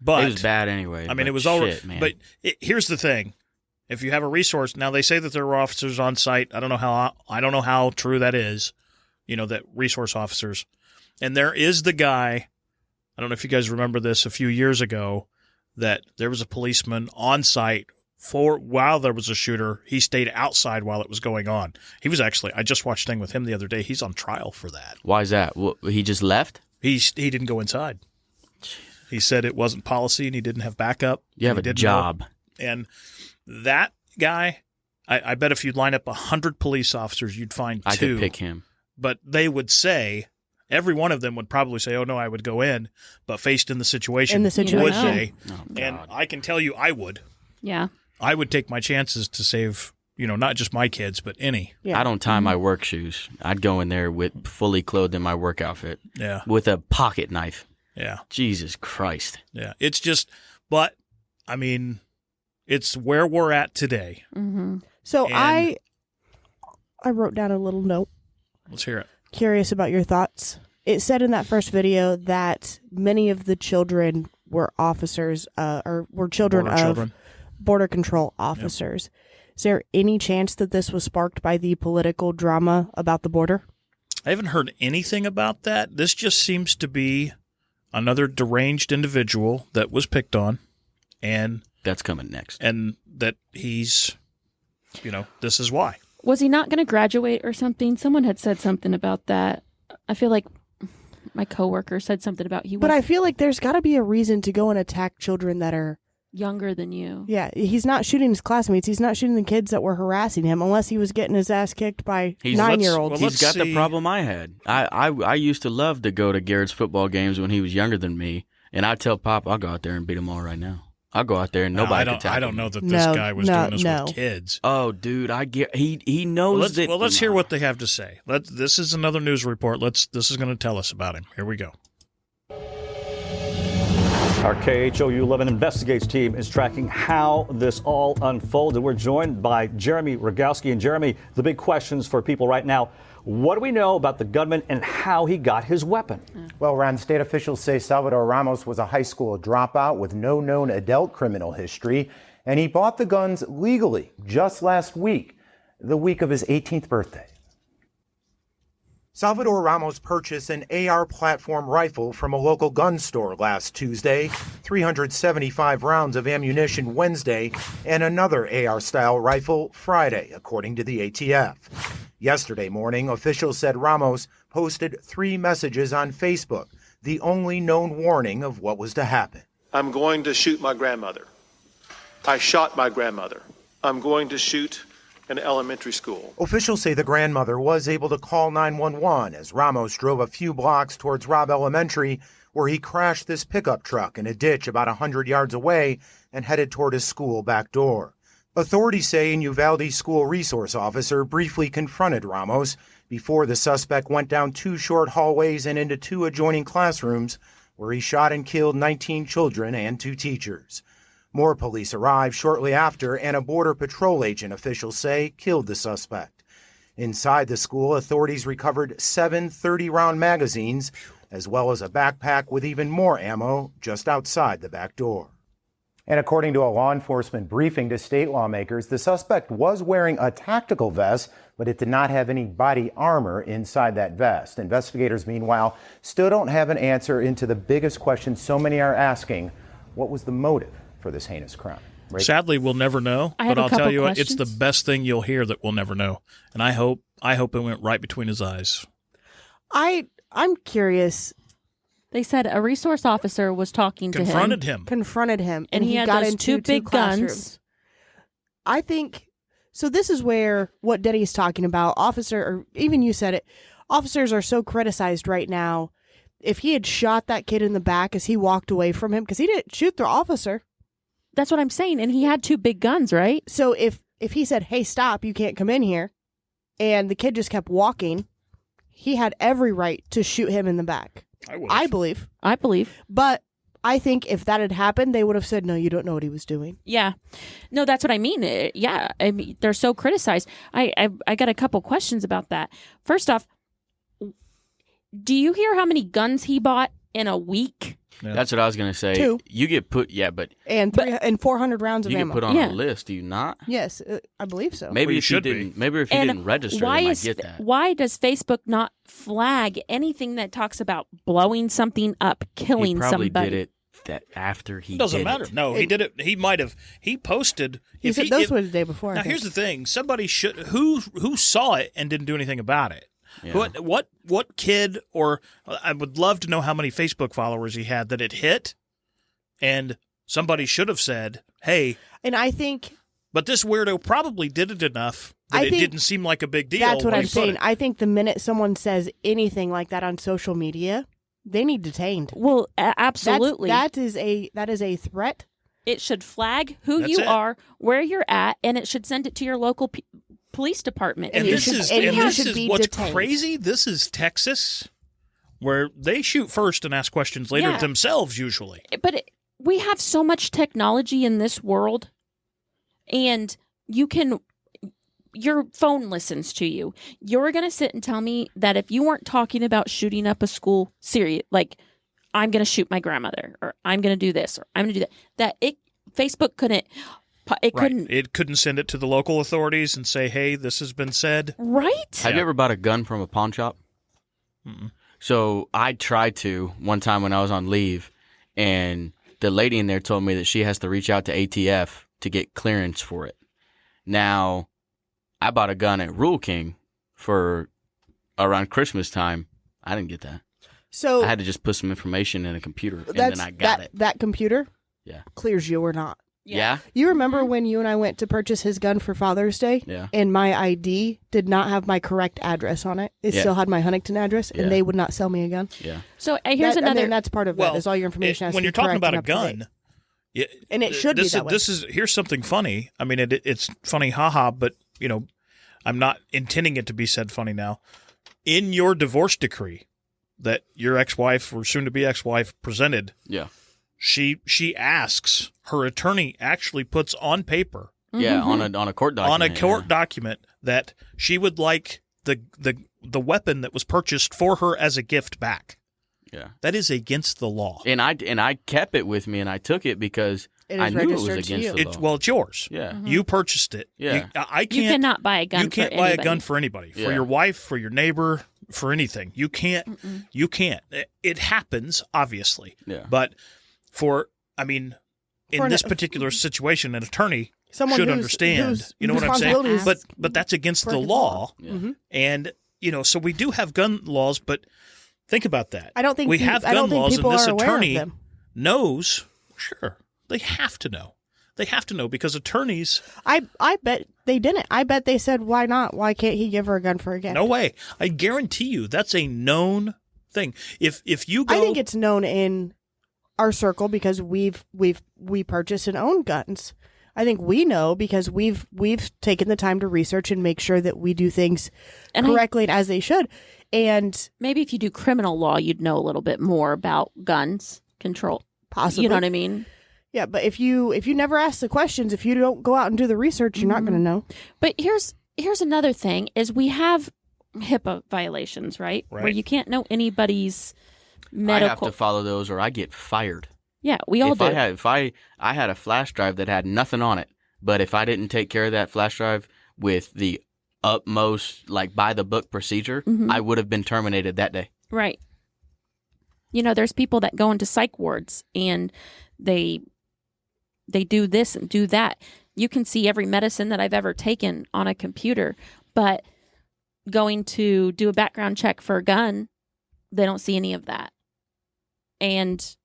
[SPEAKER 1] But
[SPEAKER 5] it was bad anyway.
[SPEAKER 1] I mean, it was
[SPEAKER 5] shit,
[SPEAKER 1] already.
[SPEAKER 5] Man.
[SPEAKER 1] But here's the thing: if you have a resource, now they say that there were officers on site. I don't know how true that is. That resource officers, and there is the guy. I don't know if you guys remember this a few years ago, that there was a policeman on site while there was a shooter. He stayed outside while it was going on. He was actually, I just watched a thing with him the other day. He's on trial for that.
[SPEAKER 5] Why is that? Well, he just left?
[SPEAKER 1] He didn't go inside. He said it wasn't policy and he didn't have backup.
[SPEAKER 5] You have a job.
[SPEAKER 1] And that guy, I bet if you'd line up 100 police officers, you'd find two.
[SPEAKER 5] I could pick him.
[SPEAKER 1] But they would say, every one of them would probably say, oh, no, I would go in. But faced in the situation, would they?
[SPEAKER 5] Oh,
[SPEAKER 1] and I can tell you I would.
[SPEAKER 4] Yeah.
[SPEAKER 1] I would take my chances to save, not just my kids, but any.
[SPEAKER 5] Yeah. I don't tie my work shoes. I'd go in there with fully clothed in my work outfit.
[SPEAKER 1] Yeah.
[SPEAKER 5] With a pocket knife.
[SPEAKER 1] Yeah.
[SPEAKER 5] Jesus Christ.
[SPEAKER 1] Yeah. It's just, but, I mean, it's where we're at today.
[SPEAKER 2] Mm-hmm. So I wrote down a little note.
[SPEAKER 1] Let's hear it.
[SPEAKER 2] Curious about your thoughts. It said in that first video that many of the children were officers, or were children of border control officers. Yep. Is there any chance that this was sparked by the political drama about the border?
[SPEAKER 1] I haven't heard anything about that. This just seems to be another deranged individual that was picked on, and
[SPEAKER 5] that's coming next.
[SPEAKER 1] And that he's, this is why.
[SPEAKER 4] Was he not going to graduate or something? Someone had said something about that. I feel like my coworker said something about
[SPEAKER 2] But I feel like there's got to be a reason to go and attack children that are
[SPEAKER 4] younger than you.
[SPEAKER 2] Yeah, he's not shooting his classmates. He's not shooting the kids that were harassing him, unless he was getting his ass kicked by 9-year-olds.
[SPEAKER 5] He's got the problem I had. I used to love to go to Garrett's football games when he was younger than me, and I tell Pop, I'll go out there and beat them all right now. I'll go out there and nobody can tackle
[SPEAKER 1] I don't know that this guy was doing this with kids.
[SPEAKER 5] Oh, dude, he knows that.
[SPEAKER 1] Well, let's hear what they have to say. This is another news report. This is going to tell us about him. Here we go.
[SPEAKER 16] Our KHOU 11 Investigates team is tracking how this all unfolded. We're joined by Jeremy Rogowski. And Jeremy, the big questions for people right now: what do we know about the gunman and how he got his weapon?
[SPEAKER 17] Well, Ron, state officials say Salvador Ramos was a high school dropout with no known adult criminal history, and he bought the guns legally just last week, the week of his 18th birthday. Salvador Ramos purchased an AR platform rifle from a local gun store last Tuesday, 375 rounds of ammunition Wednesday, and another AR-style rifle Friday, according to the ATF. Yesterday morning, officials said Ramos posted 3 messages on Facebook, the only known warning of what was to happen.
[SPEAKER 18] I'm going to shoot my grandmother. I shot my grandmother. I'm going to shoot an elementary school.
[SPEAKER 17] Officials say the grandmother was able to call 911 as Ramos drove a few blocks towards Robb Elementary, where he crashed this pickup truck in a ditch about 100 yards away and headed toward his school back door. Authorities say a Uvalde school resource officer briefly confronted Ramos before the suspect went down 2 short hallways and into 2 adjoining classrooms, where he shot and killed 19 children and 2 teachers. More police arrived shortly after, and a Border Patrol agent, officials say, killed the suspect. Inside the school, authorities recovered 7 30-round magazines, as well as a backpack with even more ammo just outside the back door. And according to a law enforcement briefing to state lawmakers, the suspect was wearing a tactical vest, but it did not have any body armor inside that vest. Investigators, meanwhile, still don't have an answer into the biggest question so many are asking: what was the motive for this heinous crime? Right?
[SPEAKER 1] Sadly, we'll never know, but I'll tell you what, it's the best thing you'll hear that we'll never know. And I hope it went right between his eyes.
[SPEAKER 2] I'm curious.
[SPEAKER 4] They said a resource officer was talking to him.
[SPEAKER 2] Confronted him.
[SPEAKER 4] And he had
[SPEAKER 2] got
[SPEAKER 4] those
[SPEAKER 2] into
[SPEAKER 4] 2 big
[SPEAKER 2] classrooms.
[SPEAKER 4] guns.
[SPEAKER 2] I think, so this is where what Denny's talking about, or even you said it, officers are so criticized right now. If he had shot that kid in the back as he walked away from him, because he didn't shoot the officer.
[SPEAKER 4] That's what I'm saying. And he had 2 big guns, right?
[SPEAKER 2] So if he said, hey, stop, you can't come in here, and the kid just kept walking, he had every right to shoot him in the back. I believe. But I think if that had happened, they would have said, no, you don't know what he was doing.
[SPEAKER 4] Yeah. No, that's what I mean. Yeah. I mean, they're so criticized. I got a couple questions about that. First off, do you hear how many guns he bought in a week?
[SPEAKER 5] Yeah. That's what I was going to say.
[SPEAKER 2] 2.
[SPEAKER 5] You get put, but
[SPEAKER 2] and 400 rounds of ammo.
[SPEAKER 5] You get put on a list, do you not?
[SPEAKER 2] Yes, I believe so.
[SPEAKER 5] Maybe if you didn't register, they might get that.
[SPEAKER 4] Why does Facebook not flag anything that talks about blowing something up, killing somebody?
[SPEAKER 5] He probably did it after he
[SPEAKER 1] doesn't matter. No, he did it. He might have. He posted.
[SPEAKER 2] He said those were the day before.
[SPEAKER 1] Now here's the thing: somebody should who saw it and didn't do anything about it. Yeah. What kid, or I would love to know how many Facebook followers he had that it hit, and somebody should have said, "Hey."
[SPEAKER 2] And I think,
[SPEAKER 1] but this weirdo probably did it enough that it didn't seem like a big deal.
[SPEAKER 2] That's what I'm saying. I think the minute someone says anything like that on social media, they need detained.
[SPEAKER 4] Well, absolutely.
[SPEAKER 2] That is a threat.
[SPEAKER 4] It should flag who you are, where you're at, and it should send it to your local police department.
[SPEAKER 1] And this is what's crazy. This is Texas, where they shoot first and ask questions later themselves, usually.
[SPEAKER 4] But we have so much technology in this world, and your phone listens to you. You're going to sit and tell me that if you weren't talking about shooting up a school, like, I'm going to shoot my grandmother, or I'm going to do this, or I'm going to do that, Facebook couldn't.
[SPEAKER 1] It couldn't send it to the local authorities and say, hey, this has been said.
[SPEAKER 4] Right?
[SPEAKER 5] Have you ever bought a gun from a pawn shop?
[SPEAKER 1] Mm-mm.
[SPEAKER 5] So I tried to one time when I was on leave, and the lady in there told me that she has to reach out to ATF to get clearance for it. Now, I bought a gun at Rule King for around Christmas time. I didn't get that.
[SPEAKER 2] So
[SPEAKER 5] I had to just put some information in a computer, and then I got it.
[SPEAKER 2] That computer clears you or not.
[SPEAKER 5] Yeah.
[SPEAKER 2] You remember when you and I went to purchase his gun for Father's Day?
[SPEAKER 5] Yeah.
[SPEAKER 2] And my ID did not have my correct address on it. It still had my Huntington address, and they would not sell me a gun.
[SPEAKER 5] Yeah.
[SPEAKER 4] So here's another.
[SPEAKER 2] And that's part of that is all your information has to be
[SPEAKER 1] when you're talking
[SPEAKER 2] correct
[SPEAKER 1] about a
[SPEAKER 2] and up to
[SPEAKER 1] gun.
[SPEAKER 2] date. And it should be that way.
[SPEAKER 1] Here's something funny. I mean, it's funny, haha, but I'm not intending it to be said funny now. In your divorce decree that your ex-wife or soon-to-be ex-wife presented, She asks, her attorney actually puts on paper.
[SPEAKER 5] Yeah, on a court document.
[SPEAKER 1] On a court document that she would like the weapon that was purchased for her as a gift back.
[SPEAKER 5] Yeah.
[SPEAKER 1] That is against the law.
[SPEAKER 5] And I kept it with me and I took it because I knew it was against the law.
[SPEAKER 1] Well, it's yours.
[SPEAKER 5] Yeah.
[SPEAKER 1] You purchased it.
[SPEAKER 5] Yeah.
[SPEAKER 1] I can't.
[SPEAKER 4] You cannot buy a gun.
[SPEAKER 1] You can't
[SPEAKER 4] for
[SPEAKER 1] buy
[SPEAKER 4] anybody.
[SPEAKER 1] a gun for anybody.
[SPEAKER 5] Yeah.
[SPEAKER 1] For your wife, for your neighbor, for anything. You can't. You can't. It happens, obviously.
[SPEAKER 5] Yeah.
[SPEAKER 1] But in this particular situation, an attorney
[SPEAKER 2] Someone
[SPEAKER 1] should
[SPEAKER 2] who's-
[SPEAKER 1] understand.
[SPEAKER 2] whose
[SPEAKER 1] You know what I'm saying?
[SPEAKER 2] responsibility
[SPEAKER 1] But that's against the
[SPEAKER 2] breaking
[SPEAKER 1] law.
[SPEAKER 2] Mhm.
[SPEAKER 1] And so we do have gun laws, but think about that.
[SPEAKER 2] I don't think
[SPEAKER 1] we
[SPEAKER 2] peop-
[SPEAKER 1] have
[SPEAKER 2] I don't
[SPEAKER 1] gun
[SPEAKER 2] think
[SPEAKER 1] laws, and
[SPEAKER 2] people
[SPEAKER 1] this
[SPEAKER 2] are aware of
[SPEAKER 1] attorney
[SPEAKER 2] them.
[SPEAKER 1] knows. Sure, they have to know. They have to know because attorneys.
[SPEAKER 2] I bet they didn't. I bet they said, why not? Why can't he give her a gun for a gift?
[SPEAKER 1] No way. I guarantee you that's a known thing. If you go,
[SPEAKER 2] I think it's known in our circle because we purchase and own guns. I think we know because we've taken the time to research and make sure that we do things correctly and as they should. And
[SPEAKER 4] maybe if you do criminal law, you'd know a little bit more about guns control.
[SPEAKER 2] Possibly.
[SPEAKER 4] You know what I mean?
[SPEAKER 2] Yeah, but if you never ask the questions, if you don't go out and do the research, you're not going to know.
[SPEAKER 4] But here's another thing: is we have HIPAA violations, right? Where you can't know anybody's medical.
[SPEAKER 5] I have to follow those, or I get fired.
[SPEAKER 4] Yeah, we all do.
[SPEAKER 5] If I had a flash drive that had nothing on it, but if I didn't take care of that flash drive with the utmost, by the book procedure, I would have been terminated that day.
[SPEAKER 4] Right. There's people that go into psych wards and they do this and do that. You can see every medicine that I've ever taken on a computer, but going to do a background check for a gun, they don't see any of that. And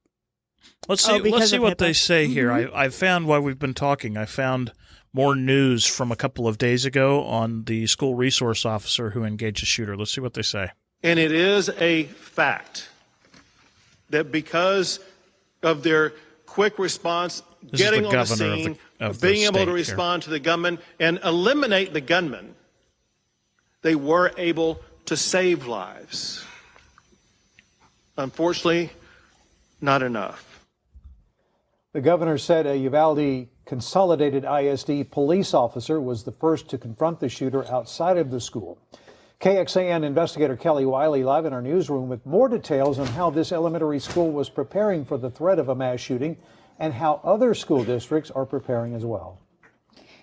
[SPEAKER 1] let's see what they say here. I found while we've been talking, I found more news from a couple of days ago on the school resource officer who engaged a shooter. Let's see what they say.
[SPEAKER 18] And it is a fact that because of their quick response,
[SPEAKER 1] This is
[SPEAKER 18] getting
[SPEAKER 1] the
[SPEAKER 18] on the
[SPEAKER 1] governor
[SPEAKER 18] scene,
[SPEAKER 1] of the
[SPEAKER 18] being able
[SPEAKER 1] state
[SPEAKER 18] to
[SPEAKER 1] here.
[SPEAKER 18] respond to the gunman and eliminate the gunman, they were able to save lives. Unfortunately, not enough.
[SPEAKER 19] The governor said a Uvalde Consolidated ISD police officer was the first to confront the shooter outside of the school. KXAN investigator Kelly Wiley live in our newsroom with more details on how this elementary school was preparing for the threat of a mass shooting and how other school districts are preparing as well.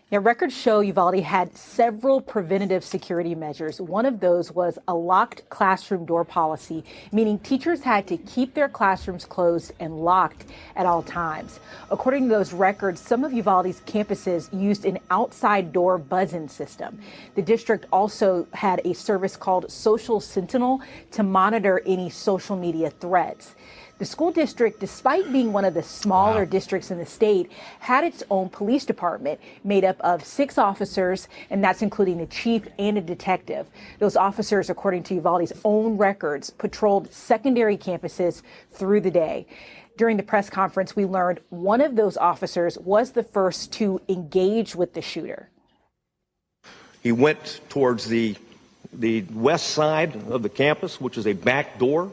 [SPEAKER 20] Now, records show Uvalde had several preventative security measures. One of those was a locked classroom door policy, meaning teachers had to keep their classrooms closed and locked at all times. According to those records, some of Uvalde's campuses used an outside door buzzing system. The district also had a service called Social Sentinel to monitor any social media threats. The school district, despite being one of the smaller districts in the state, had its own police department made up of 6 officers, and that's including the chief and a detective. Those officers, according to Uvalde's own records, patrolled secondary campuses through the day. During the press conference, we learned one of those officers was the first to engage with the shooter.
[SPEAKER 21] He went towards the west side of the campus, which is a back door.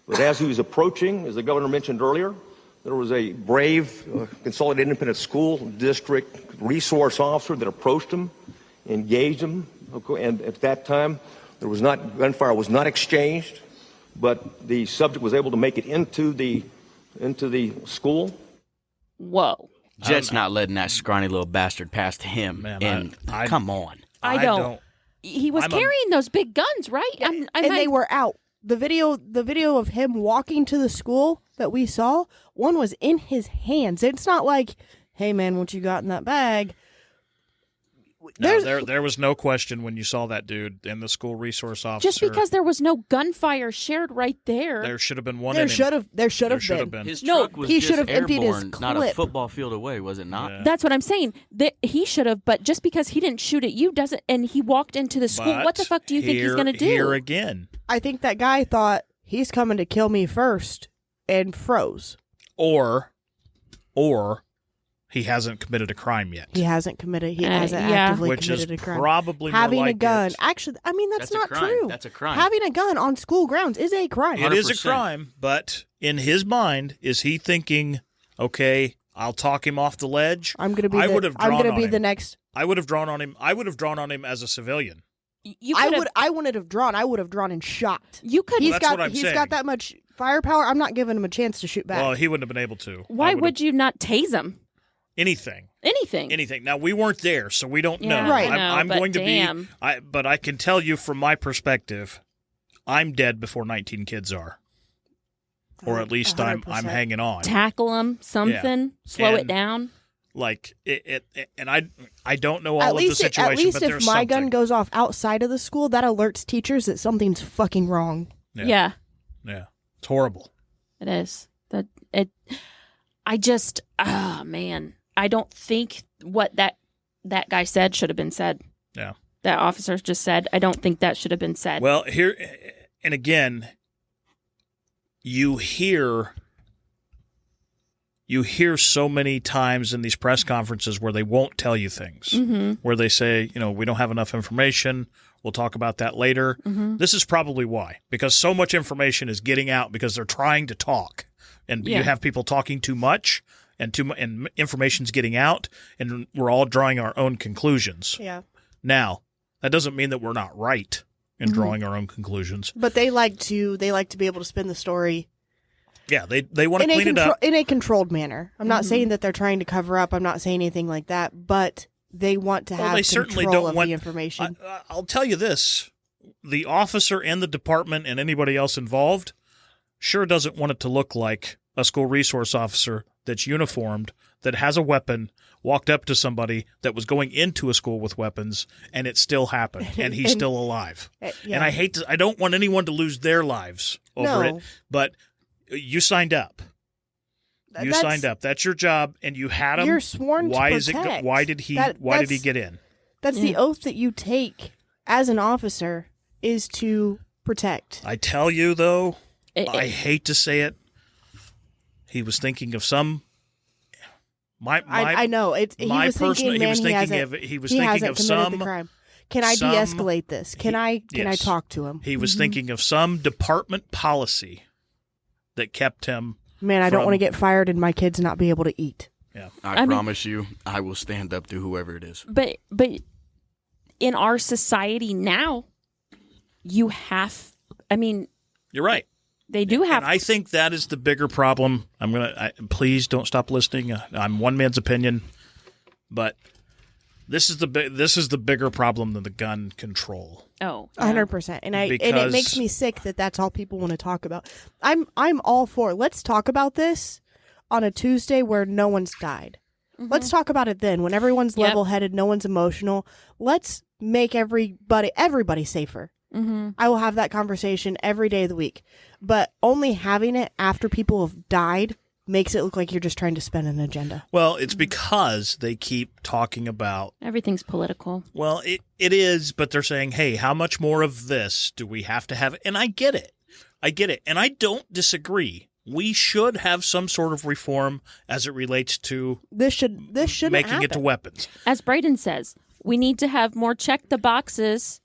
[SPEAKER 21] But as he was approaching, as the governor mentioned earlier, there was a brave Consolidated Independent School District resource officer that approached him, engaged him, and at that time, gunfire was not exchanged, but the subject was able to make it into the school.
[SPEAKER 4] Whoa.
[SPEAKER 5] Jet's not letting that scrawny little bastard past him. Come on.
[SPEAKER 4] I don't. He was carrying those big guns, right?
[SPEAKER 2] And they were out. The video of him walking to the school that we saw, one was in his hands. It's not like, hey man, what you got in that bag?
[SPEAKER 1] No, there was no question when you saw that dude in the school resource officer.
[SPEAKER 4] Just because there was no gunfire shared right there.
[SPEAKER 1] There should have been one.
[SPEAKER 2] There should have been.
[SPEAKER 5] His truck was
[SPEAKER 2] he
[SPEAKER 5] just
[SPEAKER 2] should have emptied his
[SPEAKER 5] airborne, not a
[SPEAKER 2] clip.
[SPEAKER 5] football field away, was it not?
[SPEAKER 4] That's what I'm saying. He should have, but just because he didn't shoot at you doesn't, and he walked into the school, what the fuck do you think he's going to do?
[SPEAKER 1] Here again.
[SPEAKER 2] I think that guy thought he's coming to kill me first and froze.
[SPEAKER 1] Or he hasn't committed a crime yet.
[SPEAKER 2] He hasn't actively
[SPEAKER 1] Which
[SPEAKER 2] committed
[SPEAKER 1] is
[SPEAKER 2] a crime.
[SPEAKER 1] probably more
[SPEAKER 2] having
[SPEAKER 1] like
[SPEAKER 2] a gun.
[SPEAKER 1] it.
[SPEAKER 2] Actually, I mean that's
[SPEAKER 5] a
[SPEAKER 2] not
[SPEAKER 5] crime.
[SPEAKER 2] true.
[SPEAKER 5] That's a crime.
[SPEAKER 2] Having a gun on school grounds is a crime.
[SPEAKER 1] It is a
[SPEAKER 5] 100%.
[SPEAKER 1] crime, but in his mind, is he thinking, okay, I'll talk him off the ledge?
[SPEAKER 2] I'm going to be.
[SPEAKER 1] I would have drawn
[SPEAKER 2] I'm going
[SPEAKER 1] on
[SPEAKER 2] to be
[SPEAKER 1] him.
[SPEAKER 2] the next.
[SPEAKER 1] I would have drawn on him. I would have drawn on him as a civilian.
[SPEAKER 2] I wouldn't have drawn. I would have drawn and shot.
[SPEAKER 4] You could.
[SPEAKER 1] That's what I'm
[SPEAKER 2] He's
[SPEAKER 1] saying.
[SPEAKER 2] got that much firepower. I'm not giving him a chance to shoot back.
[SPEAKER 1] Well, he wouldn't have been able to.
[SPEAKER 4] Why would you not tase him?
[SPEAKER 1] Anything.
[SPEAKER 4] Anything.
[SPEAKER 1] Now we weren't there, so we don't
[SPEAKER 4] Yeah,
[SPEAKER 1] know.
[SPEAKER 4] Right. I know,
[SPEAKER 1] I'm
[SPEAKER 4] but
[SPEAKER 1] going to
[SPEAKER 4] damn.
[SPEAKER 1] be. But I can tell you from my perspective, I'm dead before 19 kids are, or at least I'm
[SPEAKER 2] 100%.
[SPEAKER 1] hanging on.
[SPEAKER 4] Tackle him, something, slow it
[SPEAKER 1] And,
[SPEAKER 4] down.
[SPEAKER 1] Like and I don't know all
[SPEAKER 2] At
[SPEAKER 1] of the
[SPEAKER 2] least,
[SPEAKER 1] situation,
[SPEAKER 2] at least
[SPEAKER 1] but
[SPEAKER 2] if
[SPEAKER 1] there's
[SPEAKER 2] my
[SPEAKER 1] something.
[SPEAKER 2] gun goes off outside of the school, that alerts teachers that something's fucking wrong.
[SPEAKER 4] Yeah.
[SPEAKER 1] Yeah, it's horrible.
[SPEAKER 4] It is. Man, I don't think what that guy said should have been said.
[SPEAKER 1] Yeah.
[SPEAKER 4] That officer just said, I don't think that should have been said.
[SPEAKER 1] Well, here and again, you hear so many times in these press conferences where they won't tell you things,
[SPEAKER 4] Mhm.
[SPEAKER 1] where they say, we don't have enough information. We'll talk about that later.
[SPEAKER 4] Mhm.
[SPEAKER 1] This is probably why, because so much information is getting out because they're trying to talk, and
[SPEAKER 4] Yeah.
[SPEAKER 1] you have people talking too much, and information's getting out, and we're all drawing our own conclusions.
[SPEAKER 2] Yeah.
[SPEAKER 1] Now, that doesn't mean that we're not right in
[SPEAKER 2] Mhm.
[SPEAKER 1] drawing our own conclusions.
[SPEAKER 2] But they like to be able to spin the story
[SPEAKER 1] Yeah, they want to clean it up.
[SPEAKER 2] in a controlled manner. I'm not
[SPEAKER 4] Mhm.
[SPEAKER 2] saying that they're trying to cover up. I'm not saying anything like that. But they want to have
[SPEAKER 1] They certainly
[SPEAKER 2] control
[SPEAKER 1] don't
[SPEAKER 2] of
[SPEAKER 1] want
[SPEAKER 2] the information.
[SPEAKER 1] I'll tell you this: the officer and the department and anybody else involved sure doesn't want it to look like a school resource officer that's uniformed, that has a weapon, walked up to somebody that was going into a school with weapons, and it still happened, and he's still alive.
[SPEAKER 2] Yeah.
[SPEAKER 1] And I don't want anyone to lose their lives over
[SPEAKER 2] No.
[SPEAKER 1] it, but you signed up. You
[SPEAKER 2] That's-
[SPEAKER 1] signed up. That's your job, and you had him.
[SPEAKER 2] You're sworn to
[SPEAKER 1] Why
[SPEAKER 2] protect.
[SPEAKER 1] Why did he
[SPEAKER 2] That's-
[SPEAKER 1] get in?
[SPEAKER 2] That's the oath that you take as an officer is to protect.
[SPEAKER 1] I tell you, though, I
[SPEAKER 4] it-
[SPEAKER 1] hate to say it. He was thinking of some.
[SPEAKER 2] I know it. He
[SPEAKER 1] my
[SPEAKER 2] was
[SPEAKER 1] personal-
[SPEAKER 2] thinking,
[SPEAKER 1] he
[SPEAKER 2] man,
[SPEAKER 1] was
[SPEAKER 2] he
[SPEAKER 1] thinking
[SPEAKER 2] hasn't,
[SPEAKER 1] of- he was
[SPEAKER 2] he
[SPEAKER 1] thinking
[SPEAKER 2] hasn't
[SPEAKER 1] of
[SPEAKER 2] committed
[SPEAKER 1] some-
[SPEAKER 2] the crime. Can I
[SPEAKER 1] some-
[SPEAKER 2] de-escalate this? Can I
[SPEAKER 1] yes.
[SPEAKER 2] talk to him?
[SPEAKER 1] He was
[SPEAKER 2] Mhm.
[SPEAKER 1] thinking of some department policy that kept him.
[SPEAKER 2] Man, I don't
[SPEAKER 1] from-
[SPEAKER 2] want to get fired and my kids not be able to eat.
[SPEAKER 1] Yeah,
[SPEAKER 5] I
[SPEAKER 4] mean-
[SPEAKER 5] promise you, I will stand up to whoever it is.
[SPEAKER 4] But in our society now, you have. I mean,
[SPEAKER 1] You're right.
[SPEAKER 4] they do have.
[SPEAKER 1] And I think that is the bigger problem. Please don't stop listening. I'm one man's opinion, but this is the bigger problem than the gun control.
[SPEAKER 4] Oh,
[SPEAKER 2] 100%. And it
[SPEAKER 1] Because-
[SPEAKER 2] makes me sick that that's all people want to talk about. I'm all for, let's talk about this on a Tuesday where no one's died. Let's talk about it then when everyone's
[SPEAKER 4] Yep.
[SPEAKER 2] level-headed, no one's emotional. Let's make everybody safer.
[SPEAKER 4] Mm-hmm.
[SPEAKER 2] I will have that conversation every day of the week. But only having it after people have died makes it look like you're just trying to spin an agenda.
[SPEAKER 1] Well, it's because they keep talking about.
[SPEAKER 4] Everything's political.
[SPEAKER 1] Well, it is, but they're saying, hey, how much more of this do we have to have? And I get it. And I don't disagree. We should have some sort of reform as it relates to
[SPEAKER 2] This shouldn't
[SPEAKER 1] making
[SPEAKER 2] happen.
[SPEAKER 1] it to weapons.
[SPEAKER 4] As Braden says, we need to have more check the boxes,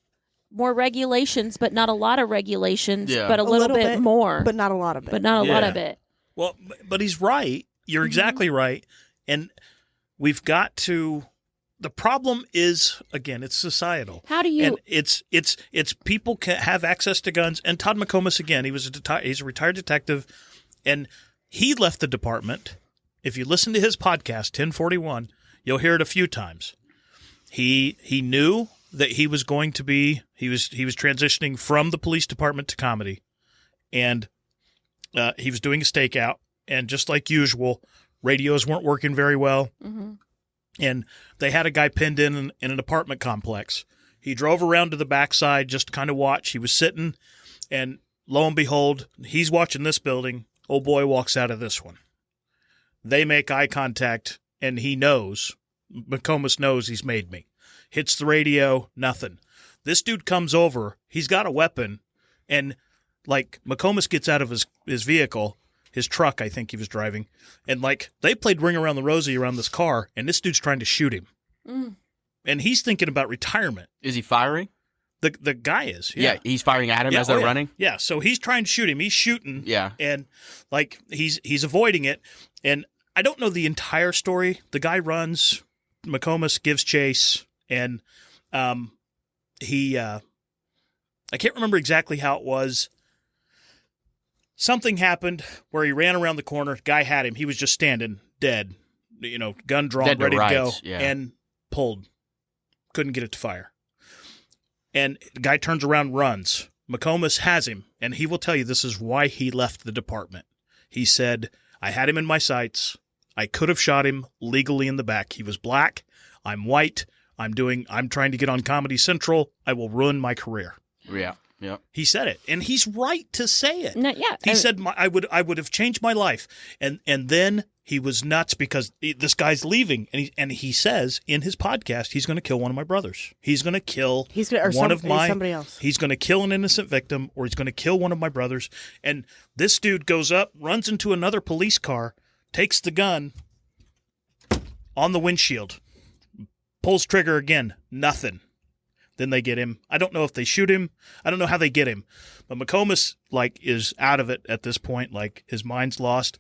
[SPEAKER 4] more regulations, but not a lot of regulations,
[SPEAKER 1] Yeah.
[SPEAKER 4] but a little bit more.
[SPEAKER 2] But not a lot of it.
[SPEAKER 4] But not a lot
[SPEAKER 1] Yeah.
[SPEAKER 4] of it.
[SPEAKER 1] Well, but he's right. You're exactly right. And we've got to. The problem is, again, it's societal.
[SPEAKER 4] How do you?
[SPEAKER 1] And it's people can have access to guns. And Todd McComas, again, he's a retired detective, and he left the department. If you listen to his podcast, 1041, you'll hear it a few times. He knew that he was going to be. He was transitioning from the police department to comedy, and he was doing a stakeout. And just like usual, radios weren't working very well.
[SPEAKER 4] Mm-hmm.
[SPEAKER 1] And they had a guy pinned in an apartment complex. He drove around to the backside just to kind of watch. He was sitting, and lo and behold, he's watching this building. Old boy walks out of this one. They make eye contact, and he knows. McComas knows he's made me. Hits the radio, nothing. This dude comes over. He's got a weapon, and like McComas gets out of his vehicle. his truck, I think he was driving. And, like, they played Ring Around the Rosie around this car, and this dude's trying to shoot him.
[SPEAKER 4] Mm.
[SPEAKER 1] And he's thinking about retirement.
[SPEAKER 5] Is he firing?
[SPEAKER 1] The guy is.
[SPEAKER 5] Yeah, he's firing at him as they're running?
[SPEAKER 1] Yeah, so he's trying to shoot him. He's shooting.
[SPEAKER 5] Yeah.
[SPEAKER 1] And, like, he's avoiding it. And I don't know the entire story. The guy runs. McComas gives chase. And I can't remember exactly how it was. Something happened where he ran around the corner. Guy had him. He was just standing dead, gun drawn,
[SPEAKER 5] Dead to
[SPEAKER 1] ready to go,
[SPEAKER 5] rights, yeah.
[SPEAKER 1] and pulled. Couldn't get it to fire. And the guy turns around, runs. McComas has him, and he will tell you this is why he left the department. He said, I had him in my sights. I could have shot him legally in the back. He was black. I'm white. I'm trying to get on Comedy Central. I will ruin my career.
[SPEAKER 5] Yeah. Yeah.
[SPEAKER 1] He said it, and he's right to say it.
[SPEAKER 4] No, yeah.
[SPEAKER 1] He said, I would have changed my life. And then he was nuts because this guy's leaving. And he says in his podcast, he's going to kill one of my brothers. He's going to kill somebody else. He's going to kill an innocent victim, or he's going to kill one of my brothers. And this dude goes up, runs into another police car, takes the gun on the windshield, pulls trigger again, nothing. Then they get him. I don't know if they shoot him. I don't know how they get him. But McComas, is out of it at this point. His mind's lost.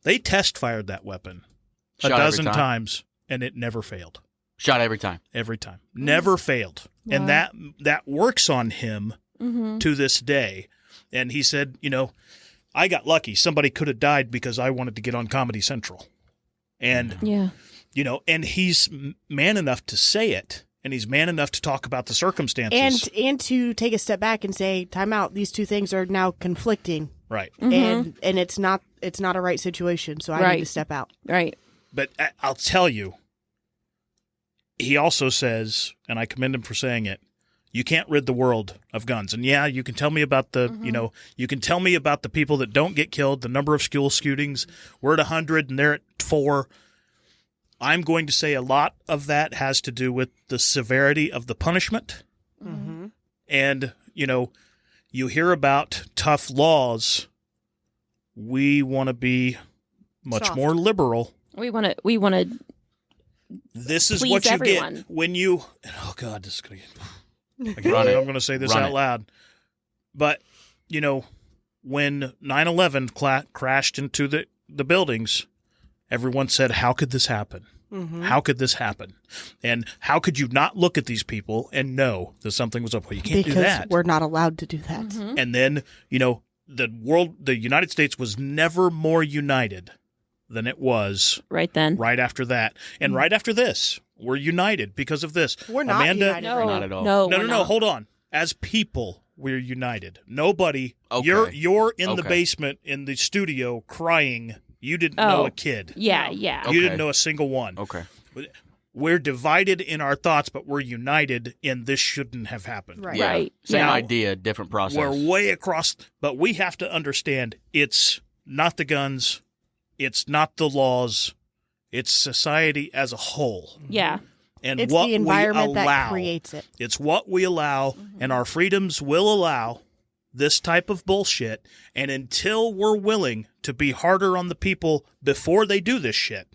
[SPEAKER 1] They test fired that weapon
[SPEAKER 5] Shot
[SPEAKER 1] a dozen
[SPEAKER 5] every time.
[SPEAKER 1] times, and it never failed.
[SPEAKER 5] Shot every time.
[SPEAKER 1] Every time. Never failed.
[SPEAKER 4] Wow.
[SPEAKER 1] And that works on him to this day. And he said, I got lucky. Somebody could have died because I wanted to get on Comedy Central. And, and he's man enough to say it. And he's man enough to talk about the circumstances.
[SPEAKER 2] And to take a step back and say, time out, these two things are now conflicting.
[SPEAKER 1] Right.
[SPEAKER 2] And it's not a right situation, so I need to step out.
[SPEAKER 4] Right.
[SPEAKER 1] But I'll tell you, he also says, and I commend him for saying it, you can't rid the world of guns. And yeah, you can tell me about you can tell me about the people that don't get killed, the number of school shootings. We're at 100 and they're at 4. I'm going to say a lot of that has to do with the severity of the punishment.
[SPEAKER 2] Mm-hmm.
[SPEAKER 1] And, you hear about tough laws. We want to be much
[SPEAKER 4] Soft.
[SPEAKER 1] more liberal.
[SPEAKER 4] We want to
[SPEAKER 1] This is
[SPEAKER 4] please
[SPEAKER 1] what you
[SPEAKER 4] everyone.
[SPEAKER 1] get when you – oh, God, this is going to get –
[SPEAKER 5] Run it.
[SPEAKER 1] I'm going to say this
[SPEAKER 5] Run
[SPEAKER 1] out
[SPEAKER 5] it.
[SPEAKER 1] loud. But, when 9/11 crashed into the buildings, everyone said, how could this happen?
[SPEAKER 2] Mm-hmm.
[SPEAKER 1] How could this happen? And how could you not look at these people and know that something was up? Well, you can't
[SPEAKER 2] because
[SPEAKER 1] do that.
[SPEAKER 2] we're not allowed to do that.
[SPEAKER 4] Mm-hmm.
[SPEAKER 1] And then, the United States was never more united than it was
[SPEAKER 4] right then.
[SPEAKER 1] Right after that. And right after this, we're united because of this.
[SPEAKER 2] We're not
[SPEAKER 1] Amanda,
[SPEAKER 2] united.
[SPEAKER 4] No,
[SPEAKER 5] Not at all.
[SPEAKER 1] No, hold on. As people, we're united. Nobody,
[SPEAKER 5] Okay.
[SPEAKER 1] you're in the
[SPEAKER 5] Okay.
[SPEAKER 1] basement in the studio crying. You didn't
[SPEAKER 4] Oh.
[SPEAKER 1] know a kid.
[SPEAKER 4] Yeah.
[SPEAKER 1] You
[SPEAKER 5] Okay.
[SPEAKER 1] didn't know a single one.
[SPEAKER 5] Okay.
[SPEAKER 1] We're divided in our thoughts, but we're united in this shouldn't have happened.
[SPEAKER 2] Right.
[SPEAKER 5] Yeah.
[SPEAKER 4] Right.
[SPEAKER 5] Same
[SPEAKER 1] Now,
[SPEAKER 5] idea, different process.
[SPEAKER 1] We're way across, but we have to understand it's not the guns, it's not the laws, it's society as a whole.
[SPEAKER 4] Yeah.
[SPEAKER 1] And
[SPEAKER 2] It's
[SPEAKER 1] what
[SPEAKER 2] the environment
[SPEAKER 1] we allow.
[SPEAKER 2] that creates it.
[SPEAKER 1] It's what we allow, and our freedoms will allow this type of bullshit. And until we're willing to be harder on the people before they do this shit,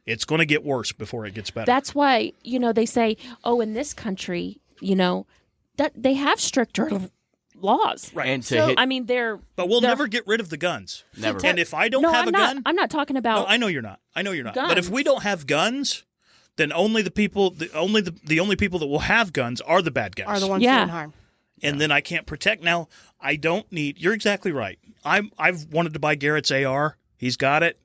[SPEAKER 1] it's going to get worse before it gets better.
[SPEAKER 4] That's why, they say, in this country, that they have stricter laws.
[SPEAKER 1] Right.
[SPEAKER 5] And to
[SPEAKER 4] So,
[SPEAKER 5] hit,
[SPEAKER 4] I mean,
[SPEAKER 1] But we'll
[SPEAKER 4] they're-
[SPEAKER 1] never get rid of the guns.
[SPEAKER 5] Never.
[SPEAKER 1] And if I don't
[SPEAKER 4] no,
[SPEAKER 1] have
[SPEAKER 4] I'm
[SPEAKER 1] a
[SPEAKER 4] not,
[SPEAKER 1] gun,
[SPEAKER 4] I'm not talking about.
[SPEAKER 1] no, I know you're not. But if
[SPEAKER 4] Guns.
[SPEAKER 1] we don't have guns, then only the people, the only people that will have guns are the bad guys.
[SPEAKER 2] Are the ones
[SPEAKER 4] Yeah.
[SPEAKER 2] doing harm.
[SPEAKER 1] And then I can't protect. Now, I don't need. You're exactly right. I've wanted to buy Garrett's AR. He's got it.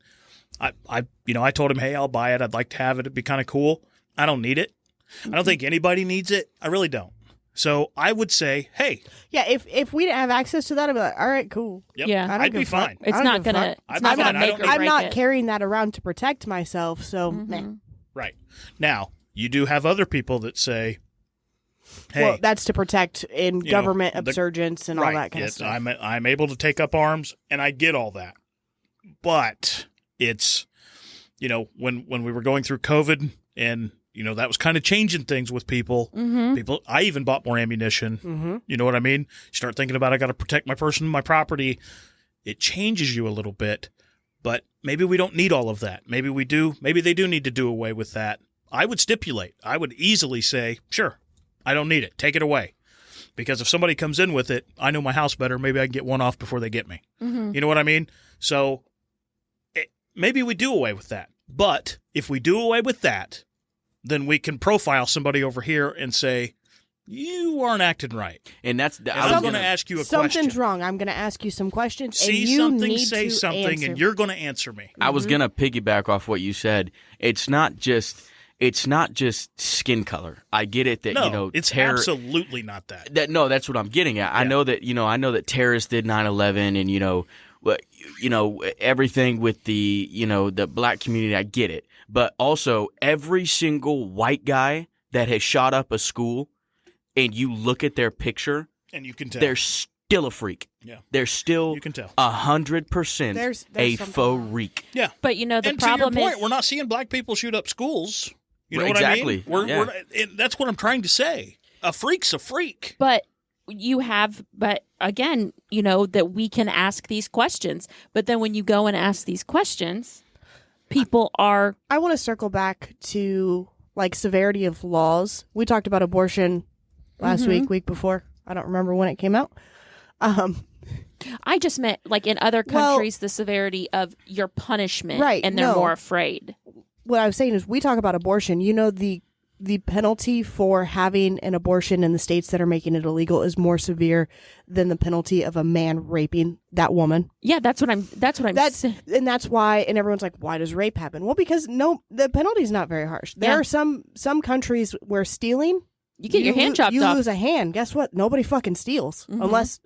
[SPEAKER 1] I told him, hey, I'll buy it. I'd like to have it. It'd be kind of cool. I don't need it. I don't think anybody needs it. I really don't. So I would say, hey,
[SPEAKER 2] Yeah, if we didn't have access to that, I'd be like, all right, cool.
[SPEAKER 1] yep,
[SPEAKER 4] Yeah.
[SPEAKER 2] I don't
[SPEAKER 1] I'd
[SPEAKER 2] give
[SPEAKER 1] be
[SPEAKER 2] a fuck.
[SPEAKER 1] fine.
[SPEAKER 4] It's
[SPEAKER 2] I don't
[SPEAKER 4] not
[SPEAKER 2] give a
[SPEAKER 4] gonna.
[SPEAKER 2] fuck.
[SPEAKER 4] It's
[SPEAKER 1] I'm
[SPEAKER 4] not
[SPEAKER 1] not-
[SPEAKER 4] gonna
[SPEAKER 1] I
[SPEAKER 4] make
[SPEAKER 1] don't-
[SPEAKER 4] or break
[SPEAKER 2] I'm not
[SPEAKER 4] it.
[SPEAKER 2] carrying that around to protect myself, so meh.
[SPEAKER 1] Right. Now, you do have other people that say, hey,
[SPEAKER 2] Well, that's to protect in
[SPEAKER 1] know,
[SPEAKER 2] government
[SPEAKER 1] the-
[SPEAKER 2] insurgents and all
[SPEAKER 1] right,
[SPEAKER 2] that kind of stuff.
[SPEAKER 1] I'm able to take up arms, and I get all that. But it's, when we were going through COVID, and that was kind of changing things with people.
[SPEAKER 4] Mm-hmm.
[SPEAKER 1] People, I even bought more ammunition.
[SPEAKER 2] Mm-hmm.
[SPEAKER 1] You know what I mean? You start thinking about I got to protect my person, my property. It changes you a little bit, but maybe we don't need all of that. Maybe we do. Maybe they do need to do away with that. I would stipulate. I would easily say, sure, I don't need it. Take it away. Because if somebody comes in with it, I know my house better. Maybe I can get one off before they get me.
[SPEAKER 4] Mm-hmm.
[SPEAKER 1] You know what I mean? So maybe we do away with that. But if we do away with that, then we can profile somebody over here and say, you aren't acting right.
[SPEAKER 5] And that's
[SPEAKER 1] I'm going to ask you a question.
[SPEAKER 2] Something's wrong. I'm going to ask you some questions.
[SPEAKER 1] See
[SPEAKER 2] and you
[SPEAKER 1] something,
[SPEAKER 2] need
[SPEAKER 1] say
[SPEAKER 2] to
[SPEAKER 1] something,
[SPEAKER 2] answer.
[SPEAKER 1] and you're going to answer me.
[SPEAKER 5] I was going to piggyback off what you said. It's not just skin color. I get it that,
[SPEAKER 1] No, it's absolutely not that.
[SPEAKER 5] That's what I'm getting at. I know that terrorists did 9/11 and everything with the black community. I get it. But also every single white guy that has shot up a school, and you look at their picture,
[SPEAKER 1] and you can tell
[SPEAKER 5] they're still a freak.
[SPEAKER 1] Yeah,
[SPEAKER 5] they're still,
[SPEAKER 1] you can tell,
[SPEAKER 5] 100%
[SPEAKER 2] there's
[SPEAKER 5] a faux freak.
[SPEAKER 1] Yeah,
[SPEAKER 4] but the
[SPEAKER 1] and
[SPEAKER 4] problem
[SPEAKER 1] to your point,
[SPEAKER 4] is
[SPEAKER 1] we're not seeing black people shoot up schools. You know
[SPEAKER 5] Exactly.
[SPEAKER 1] what I mean?
[SPEAKER 5] Yeah.
[SPEAKER 1] And that's what I'm trying to say. A freak's a freak.
[SPEAKER 4] But again, that we can ask these questions. But then when you go and ask these questions, people are.
[SPEAKER 2] I want to circle back to severity of laws. We talked about abortion last week before. I don't remember when it came out.
[SPEAKER 4] I just meant in other countries, the severity of your punishment,
[SPEAKER 2] right?
[SPEAKER 4] And they're more afraid.
[SPEAKER 2] What I was saying is, we talk about abortion. The penalty for having an abortion in the states that are making it illegal is more severe than the penalty of a man raping that woman.
[SPEAKER 4] Yeah, that's what I'm saying.
[SPEAKER 2] And that's why, and everyone's like, why does rape happen? Well, because the penalty is not very harsh. There are some countries where stealing,
[SPEAKER 4] you get your hand chopped
[SPEAKER 2] off. You
[SPEAKER 4] off.
[SPEAKER 2] lose a hand. Guess what? Nobody fucking steals unless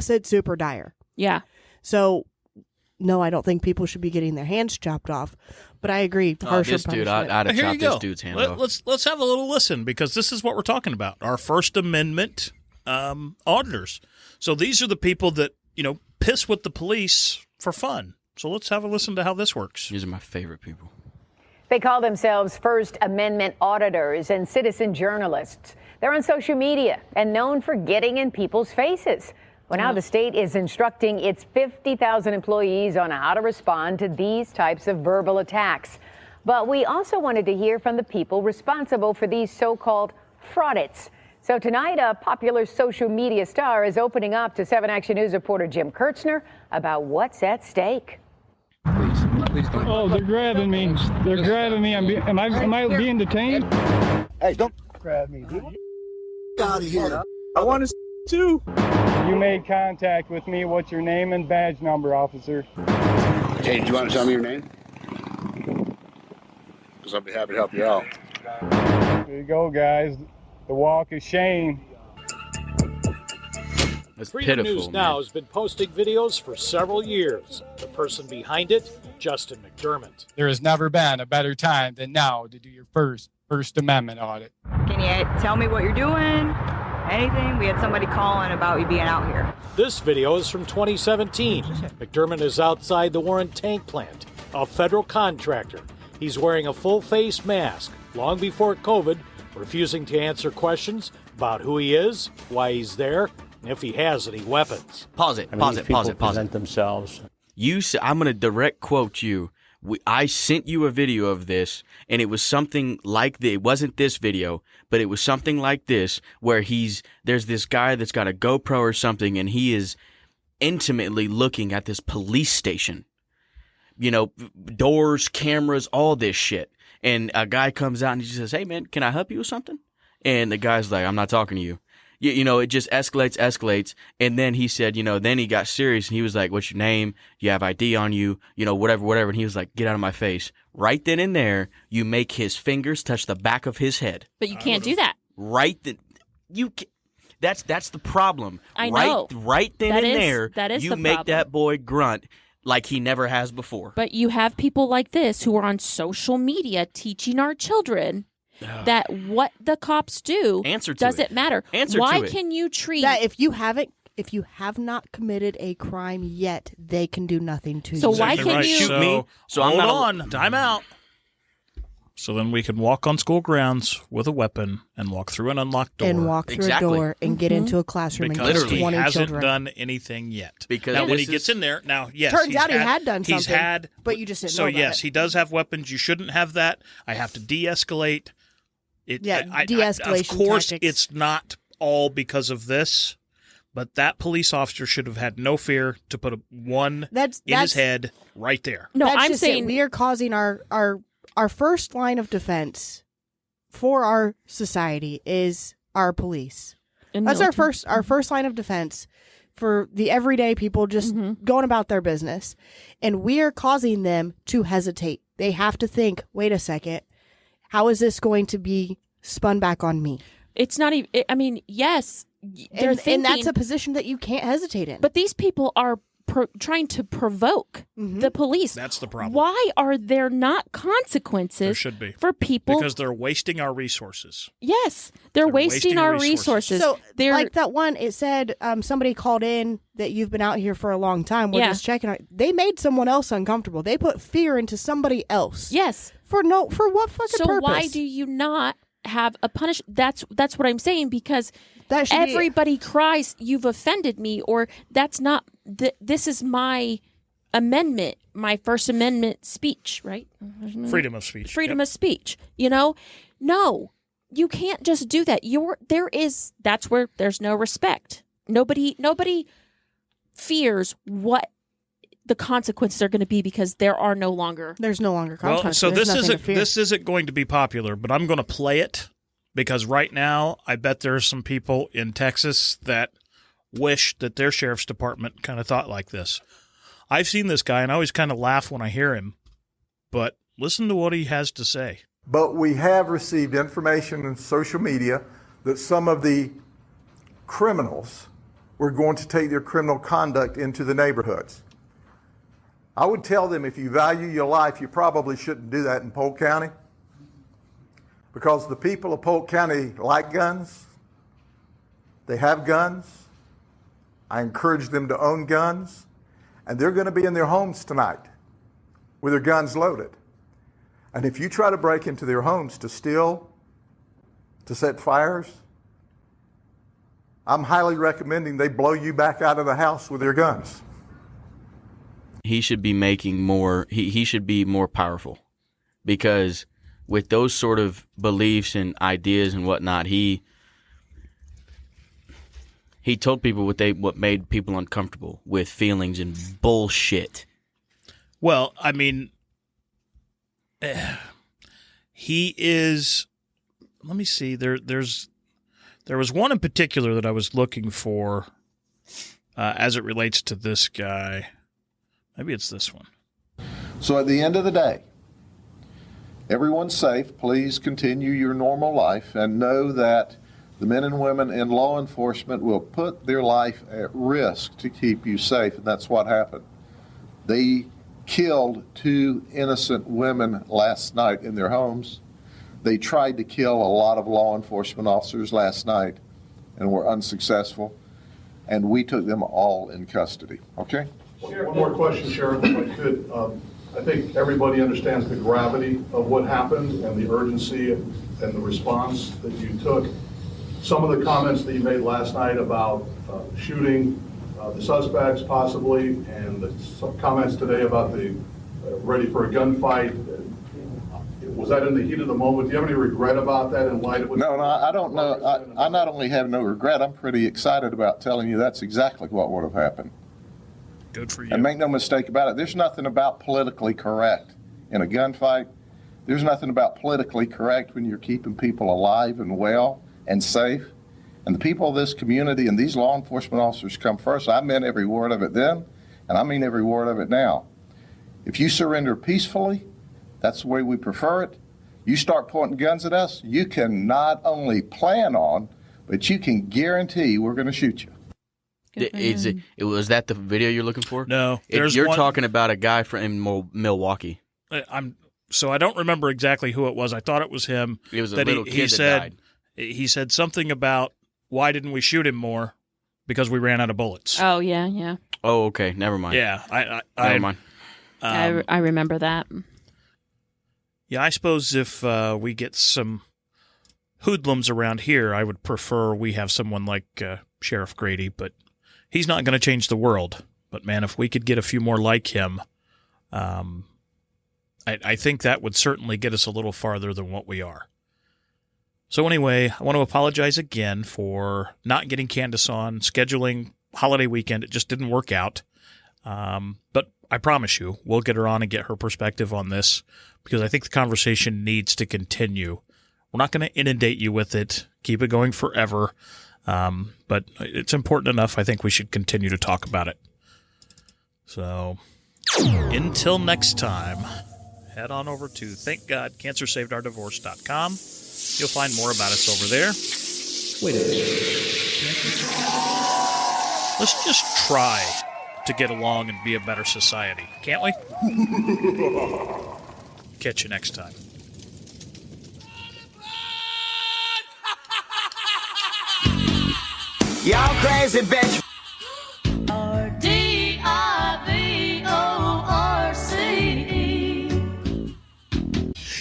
[SPEAKER 2] it's super dire.
[SPEAKER 4] Yeah.
[SPEAKER 2] So, no, I don't think people should be getting their hands chopped off. But I agree. Harsher
[SPEAKER 5] This dude, I'd have
[SPEAKER 1] Here
[SPEAKER 5] chopped
[SPEAKER 1] you go.
[SPEAKER 5] this dude's hand off.
[SPEAKER 1] Let's have a little listen, because this is what we're talking about. Our First Amendment auditors. So these are the people that piss with the police for fun. So let's have a listen to how this works.
[SPEAKER 5] These are my favorite people.
[SPEAKER 3] They call themselves First Amendment auditors and citizen journalists. They're on social media and known for getting in people's faces. Well, now the state is instructing its 50,000 employees on how to respond to these types of verbal attacks. But we also wanted to hear from the people responsible for these so-called fraudits. So tonight, a popular social media star is opening up to 7 Action News reporter Jim Kirchner about what's at stake.
[SPEAKER 22] Please don't. Oh, they're grabbing me. They're grabbing me. Am I being detained?
[SPEAKER 23] Hey, don't grab me, dude. Get out of here. I want to too.
[SPEAKER 22] You made contact with me. What's your name and badge number, officer?
[SPEAKER 23] Hey, do you want to tell me your name? Because I'll be happy to help you out.
[SPEAKER 22] There you go, guys. The walk of shame.
[SPEAKER 5] That's
[SPEAKER 24] Freedom
[SPEAKER 5] pitiful,
[SPEAKER 24] News
[SPEAKER 5] man.
[SPEAKER 24] Now has been posting videos for several years. The person behind it, Justin McDermott.
[SPEAKER 22] There has never been a better time than now to do your First Amendment audit.
[SPEAKER 25] Can you tell me what you're doing? Anything? We had somebody calling about you being out here.
[SPEAKER 24] This video is from 2017. McDermott is outside the Warren Tank Plant, a federal contractor. He's wearing a full face mask long before COVID, refusing to answer questions about who he is, why he's there, and if he has any weapons.
[SPEAKER 5] Pause it.
[SPEAKER 26] Present themselves.
[SPEAKER 5] I'm going to direct quote you. I sent you a video of this, and it was something like this. It wasn't this video, but it was something like this, where there's this guy that's got a GoPro or something, and he is intimately looking at this police station. Doors, cameras, all this shit. And a guy comes out and he just says, "Hey, man, can I help you with something?" And the guy's like, "I'm not talking to you." It just escalates. And then he said, then he got serious and he was like, "What's your name? Do you have ID on you? Whatever. And he was like, "Get out of my face." Right then and there, you make his fingers touch the back of his head.
[SPEAKER 4] But you can't do that.
[SPEAKER 5] Right then, that's the problem.
[SPEAKER 4] I know.
[SPEAKER 5] Right then and there,
[SPEAKER 4] that is
[SPEAKER 5] you
[SPEAKER 4] the
[SPEAKER 5] make
[SPEAKER 4] problem.
[SPEAKER 5] that boy grunt like he never has before.
[SPEAKER 4] But you have people like this who are on social media teaching our children that what the cops do doesn't matter. Why can you treat
[SPEAKER 2] that if you have not committed a crime yet, they can do nothing to you.
[SPEAKER 4] So why can you
[SPEAKER 5] shoot me? So I'm
[SPEAKER 1] hold
[SPEAKER 5] not
[SPEAKER 1] on. Time out. So then we can walk on school grounds with a weapon and walk through an unlocked door.
[SPEAKER 2] And walk through a door and get into a classroom
[SPEAKER 1] because
[SPEAKER 2] and get 20
[SPEAKER 1] he hasn't
[SPEAKER 2] children.
[SPEAKER 1] done anything yet.
[SPEAKER 5] Because
[SPEAKER 1] now, when he
[SPEAKER 5] this
[SPEAKER 1] gets in there, now, yes.
[SPEAKER 2] Turns out he had done
[SPEAKER 1] He's
[SPEAKER 2] something,
[SPEAKER 1] had,
[SPEAKER 2] but you just didn't
[SPEAKER 1] so
[SPEAKER 2] know about
[SPEAKER 1] yes,
[SPEAKER 2] it.
[SPEAKER 1] he does have weapons. You shouldn't have that. I have to de-escalate.
[SPEAKER 2] De-escalation
[SPEAKER 1] Of course,
[SPEAKER 2] tactics.
[SPEAKER 1] it's not all because of this, but that police officer should have had no fear to put in his head right there.
[SPEAKER 4] No,
[SPEAKER 2] That's
[SPEAKER 4] I'm
[SPEAKER 2] just
[SPEAKER 4] saying
[SPEAKER 2] it. We are causing our first line of defense for our society is our police.
[SPEAKER 4] And
[SPEAKER 2] That's
[SPEAKER 4] military.
[SPEAKER 2] our first line of defense for the everyday people just going about their business. And we are causing them to hesitate. They have to think, wait a second, how is this going to be spun back on me?
[SPEAKER 4] It's not even, I mean, yes, they're
[SPEAKER 2] And that's a position that you can't hesitate in.
[SPEAKER 4] But these people are trying to provoke the police.
[SPEAKER 1] That's the problem.
[SPEAKER 4] Why are there not consequences
[SPEAKER 1] There should be.
[SPEAKER 4] for people?
[SPEAKER 1] Because they're wasting our resources.
[SPEAKER 4] Yes, they're wasting our resources.
[SPEAKER 2] So,
[SPEAKER 4] They're
[SPEAKER 2] like that one, it said somebody called in that you've been out here for a long time. We're just checking out. They made someone else uncomfortable. They put fear into somebody else.
[SPEAKER 4] Yes.
[SPEAKER 2] For what fucking
[SPEAKER 4] so
[SPEAKER 2] purpose?
[SPEAKER 4] why do you not have a punish? That's what I'm saying, because
[SPEAKER 2] that should
[SPEAKER 4] everybody cries, "You've offended me," or "That's not. This is my amendment, my First Amendment speech, right?
[SPEAKER 1] Freedom of speech.
[SPEAKER 4] Freedom of speech. You know, no, you can't just do that. That's where there's no respect. Nobody fears what the consequences are going to be, because there's no longer
[SPEAKER 2] consequences.
[SPEAKER 1] Well, so
[SPEAKER 2] There's nothing to fear.
[SPEAKER 1] this isn't going to be popular, but I'm going to play it because right now I bet there's some people in Texas that wish that their sheriff's department kind of thought like this. I've seen this guy and I always kind of laugh when I hear him, but listen to what he has to say.
[SPEAKER 6] But we have received information in social media that some of the criminals were going to take their criminal conduct into the neighborhoods. I would tell them, if you value your life, you probably shouldn't do that in Polk County, because the people of Polk County like guns. They have guns. I encourage them to own guns, and they're going to be in their homes tonight with their guns loaded. And if you try to break into their homes to steal, to set fires, I'm highly recommending they blow you back out of the house with their guns.
[SPEAKER 5] He should be making more, he should be more powerful, because with those sort of beliefs and ideas and whatnot, he told people what made people uncomfortable with feelings and bullshit.
[SPEAKER 1] Well, I mean, he is, let me see, there was one in particular that I was looking for as it relates to this guy. Maybe it's this one.
[SPEAKER 7] So at the end of the day, everyone's safe. Please continue your normal life and know that the men and women in law enforcement will put their life at risk to keep you safe, and that's what happened. They killed 2 innocent women last night in their homes. They tried to kill a lot of law enforcement officers last night and were unsuccessful, and we took them all in custody. Okay?
[SPEAKER 8] One more question, Sheriff, if I could. I think everybody understands the gravity of what happened and the urgency and the response that you took. Some of the comments that you made last night about shooting the suspects possibly, and some comments today about the ready for a gunfight, was that in the heat of the moment? Do you have any regret about that in light of what...
[SPEAKER 7] No, I don't know. I not only have no regret, I'm pretty excited about telling you that's exactly what would have happened.
[SPEAKER 1] Good for you.
[SPEAKER 7] And make no mistake about it, there's nothing about politically correct in a gunfight. There's nothing about politically correct when you're keeping people alive and well and safe. And the people of this community and these law enforcement officers come first. I meant every word of it then, and I mean every word of it now. If you surrender peacefully, that's the way we prefer it. You start pointing guns at us, you can not only plan on, but you can guarantee we're going to shoot you.
[SPEAKER 5] Was that the video you're looking for?
[SPEAKER 1] No.
[SPEAKER 5] You're talking about a guy from Milwaukee.
[SPEAKER 1] So I don't remember exactly who it was. I thought it was him.
[SPEAKER 5] It was a little kid that died.
[SPEAKER 1] He said something about, why didn't we shoot him more? Because we ran out of bullets.
[SPEAKER 4] Oh, yeah.
[SPEAKER 5] Oh, okay. Never mind.
[SPEAKER 1] Yeah.
[SPEAKER 5] Never mind.
[SPEAKER 4] I remember that.
[SPEAKER 1] Yeah, I suppose if we get some hoodlums around here, I would prefer we have someone like Sheriff Grady, but he's not going to change the world. But, man, if we could get a few more like him, I think that would certainly get us a little farther than what we are. So anyway, I want to apologize again for not getting Candace on. Scheduling holiday weekend, it just didn't work out. But I promise you, we'll get her on and get her perspective on this, because I think the conversation needs to continue. We're not going to inundate you with it, keep it going forever, but it's important enough. I think we should continue to talk about it. So until next time, head on over to thankgodcancersavedourdivorce.com. You'll find more about us over there.
[SPEAKER 9] Wait a minute.
[SPEAKER 1] Let's just try to get along and be a better society, can't we? Catch you next time.
[SPEAKER 9] Y'all crazy bitch.
[SPEAKER 10] R-D-I-V-O-R-C-E.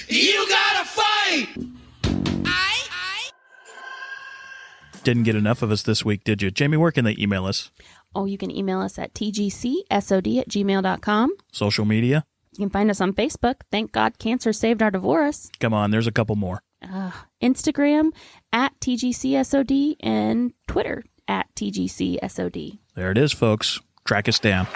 [SPEAKER 10] You gotta fight!
[SPEAKER 1] Didn't get enough of us this week, did you? Jamie, where can they email us?
[SPEAKER 4] Oh, you can email us at tgcsod@gmail.com.
[SPEAKER 1] Social media?
[SPEAKER 4] You can find us on Facebook. Thank God Cancer Saved Our Divorce.
[SPEAKER 1] Come on, there's a couple more.
[SPEAKER 4] Instagram at TGCSOD and Twitter at TGCSOD.
[SPEAKER 1] There it is, folks. Track us down.